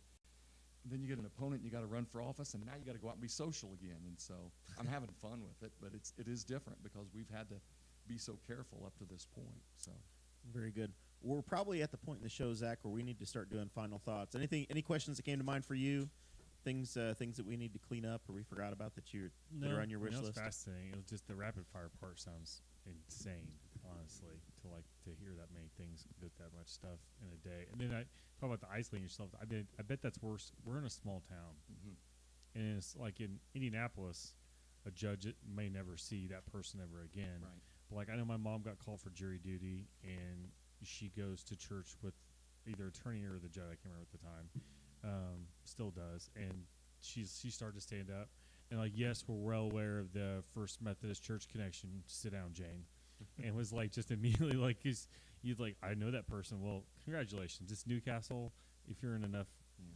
And then you get an opponent, and you got to run for office, and now you got to go out and be social again. And so I'm having fun with it, but it is different because we've had to be so careful up to this point. So Very good. We're probably at the point in the show, Zach, where we need to start doing final thoughts. Any questions that came to mind for you? Things that we need to clean up or we forgot about that are on your wish list? It's fascinating. It was just the rapid fire part sounds insane, honestly, to hear that many things, that much stuff in a day. And then I talk about the isolating yourself. I bet that's worse. We're in a small town, and it's like in Indianapolis, a judge may never see that person ever again. Right. But like I know my mom got called for jury duty, and she goes to church with either attorney or the judge. I can't remember at the time. Still does, and she started to stand up. And like, yes, we're well aware of the First Methodist Church connection. Sit down, Jane. And was like just immediately like, you'd like, I know that person. Well, congratulations. It's Newcastle. If you're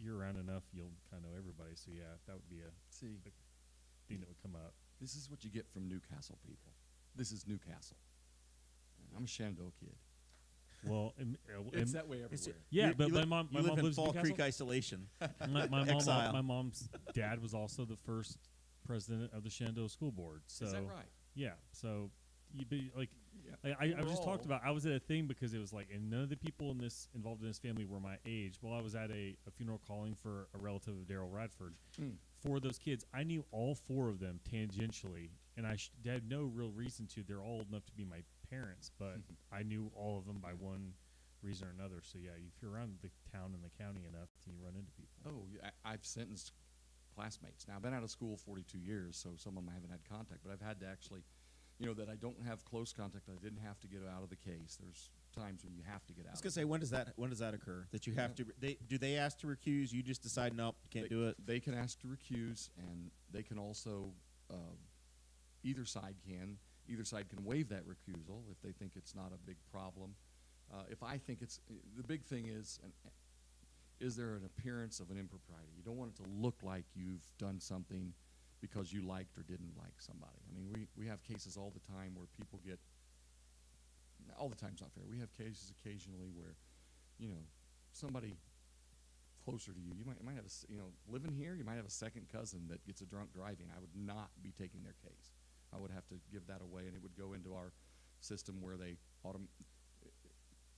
you're around enough, you'll kind of know everybody. So yeah, that would be a thing that would come up. This is what you get from Newcastle people. This is Newcastle. I'm a Shenandoah kid. Well, It's that way everywhere. yeah, You but li- my mom you live in lives in Fall Newcastle. Creek isolation. My mom's dad was also the first president of the Shenandoah School Board. So Is that right? yeah, so you be like, Yeah. I just talked about. I was at a thing because it was like, and none of the people involved in this family were my age. Well, I was at a funeral calling for a relative of Daryl Radford. For those kids, I knew all four of them tangentially, and I had no real reason to. They're all old enough to be my parents, but I knew all of them by one reason or another. So yeah, if you're around the town and the county enough, you run into people. Oh, I've sentenced classmates. Now, I've been out of school 42 years, so some of them I haven't had contact, but I've had to actually, that I don't have close contact. I didn't have to get out of the case. There's times when you have to get out. I was gonna say, when does that occur? That you have to? Do they ask to recuse? You just decide nope, can't do it. They can ask to recuse, and they can also either side can waive that recusal if they think it's not a big problem. If I think it's the big thing is there an appearance of an impropriety? You don't want it to look like you've done something because you liked or didn't like somebody. I mean, we have cases all the time where people get. All the time's not fair. We have cases occasionally where, somebody closer to you might have living here, you might have a second cousin that gets a drunk driving. I would not be taking their case. I would have to give that away, and it would go into our system where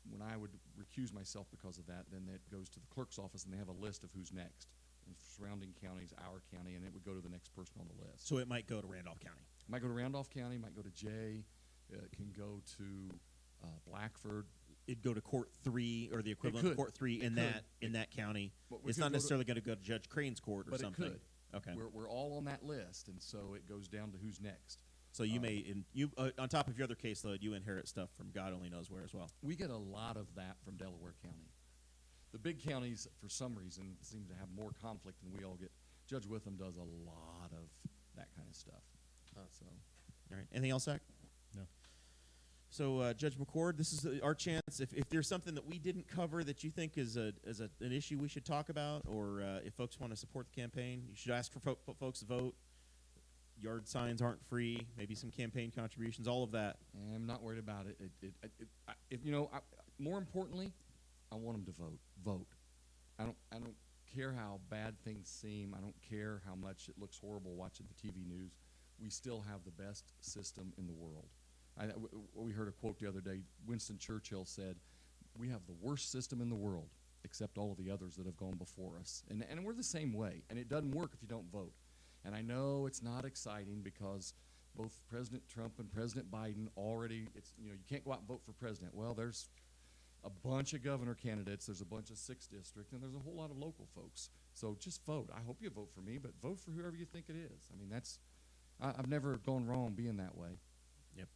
when I would recuse myself because of that, then it goes to the clerk's office, and they have a list of who's next. And surrounding counties, our county, and it would go to the next person on the list. So it might go to Randolph County. It might go to Randolph County, might go to Jay, it can go to Blackford. It'd go to Court 3 or the equivalent of Court 3 in that county. It's not necessarily going to go to Judge Crane's court or something. It could. Okay. We're all on that list, and so it goes down to who's next. So you on top of your other caseload, you inherit stuff from God only knows where as well. We get a lot of that from Delaware County. The big counties, for some reason, seem to have more conflict than we all get. Judge Witham does a lot of that kind of stuff. So, all right. Anything else, Zach? No. So, Judge McCord, this is our chance. If there's something that we didn't cover that you think is an issue we should talk about, or if folks want to support the campaign, you should ask for folks to vote. yard signs aren't free, maybe some campaign contributions, all of that. I'm not worried about it. More importantly, I want them to vote. Vote. I don't care how bad things seem. I don't care how much it looks horrible watching the TV news. We still have the best system in the world. We heard a quote the other day. Winston Churchill said, "We have the worst system in the world, except all of the others that have gone before us." And we're the same way. And it doesn't work if you don't vote. And I know it's not exciting because both President Trump and President Biden already, you can't go out and vote for president. Well, there's a bunch of governor candidates, there's a bunch of 6th district, and there's a whole lot of local folks. So just vote. I hope you vote for me, but vote for whoever you think it is. I mean, I've never gone wrong being that way. Yep.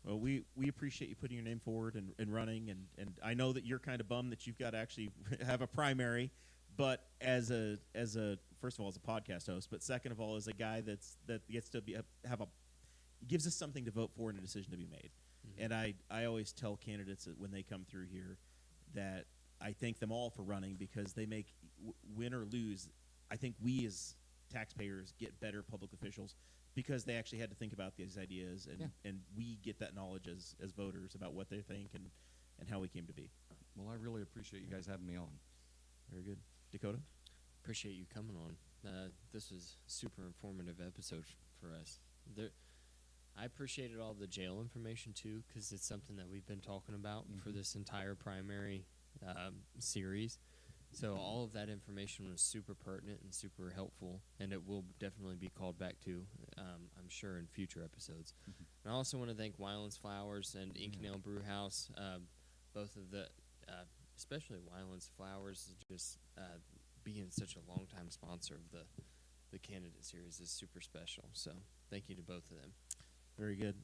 Well, we appreciate you putting your name forward and running, and I know that you're kind of bummed that you've got to actually have a primary, but as a first of all, as a podcast host, but second of all, as a guy that gets to gives us something to vote for and a decision to be made. Mm-hmm. And I always tell candidates that when they come through here that I thank them all for running because they make, win or lose, I think we as taxpayers get better public officials because they actually had to think about these ideas, and we get that knowledge as voters about what they think and how we came to be. Well, I really appreciate you guys having me on. Very good. Dakota? Appreciate you coming on. This was a super informative episode for us. I appreciated all the jail information, too, because it's something that we've been talking about for this entire primary series. So all of that information was super pertinent and super helpful, and it will definitely be called back to, I'm sure, in future episodes. Mm-hmm. And I also want to thank Wyland's Flowers and Inkanell Brew House. Both of the, especially Wyland's Flowers, just being such a long-time sponsor of the candidate series is super special. So thank you to both of them. Very good.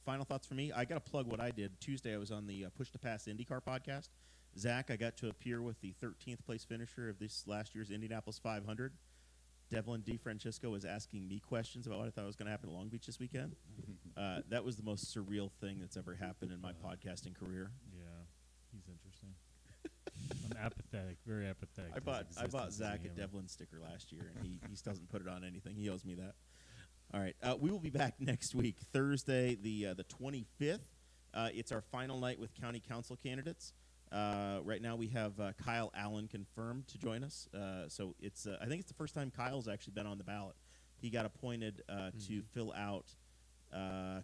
Final thoughts for me. I got to plug what I did. Tuesday I was on the Push to Pass IndyCar podcast. Zach, I got to appear with the 13th place finisher of this last year's Indianapolis 500. Devlin DeFrancisco was asking me questions about what I thought was going to happen at Long Beach this weekend. That was the most surreal thing that's ever happened in my podcasting career. Yeah, he's interesting. I'm apathetic, very apathetic. I bought Zach a Devlin sticker last year, and he doesn't put it on anything. He owes me that. All right, we will be back next week, Thursday, the 25th. It's our final night with county council candidates. Right now we have Kyle Allen confirmed to join us. So it's I think it's the first time Kyle's actually been on the ballot. He got appointed to fill out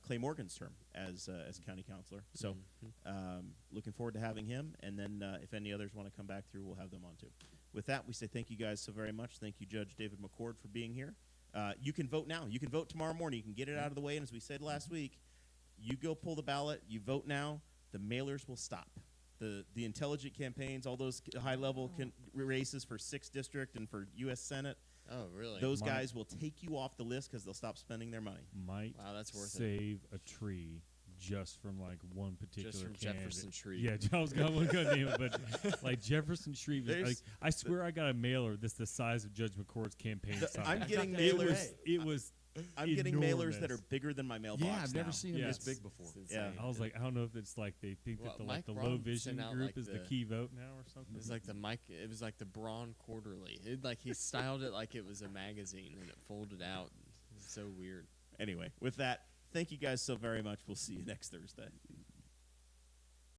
Clay Morgan's term as county councilor. So looking forward to having him. And then if any others want to come back through, we'll have them on too. With that, we say thank you guys so very much. Thank you, Judge David McCord, for being here. You can vote now. You can vote tomorrow morning. You can get it out of the way. And as we said last week, you go pull the ballot. You vote now. The mailers will stop. The intelligent campaigns, all those high-level races for 6th District and for U.S. Senate. Oh, really? Those guys will take you off the list because they'll stop spending their money. Wow, that's worth save a tree just from like one particular just from candidate. Jefferson Shreve. Yeah, I was going to name it, but like Jefferson Shreve. Like, I swear I got a mailer that's the size of Judge McCord's campaign sign. I'm getting mailers. It was I'm getting mailers that are bigger than my mailbox. Yeah, I've never now. seen them this big before. Yeah, I was like, I don't know if it's like they think that the low vision group is the key vote now or something. It was like it was like the Braun Quarterly. He styled it like it was a magazine and it folded out. It's so weird. Anyway, with that, thank you guys so very much. We'll see you next Thursday.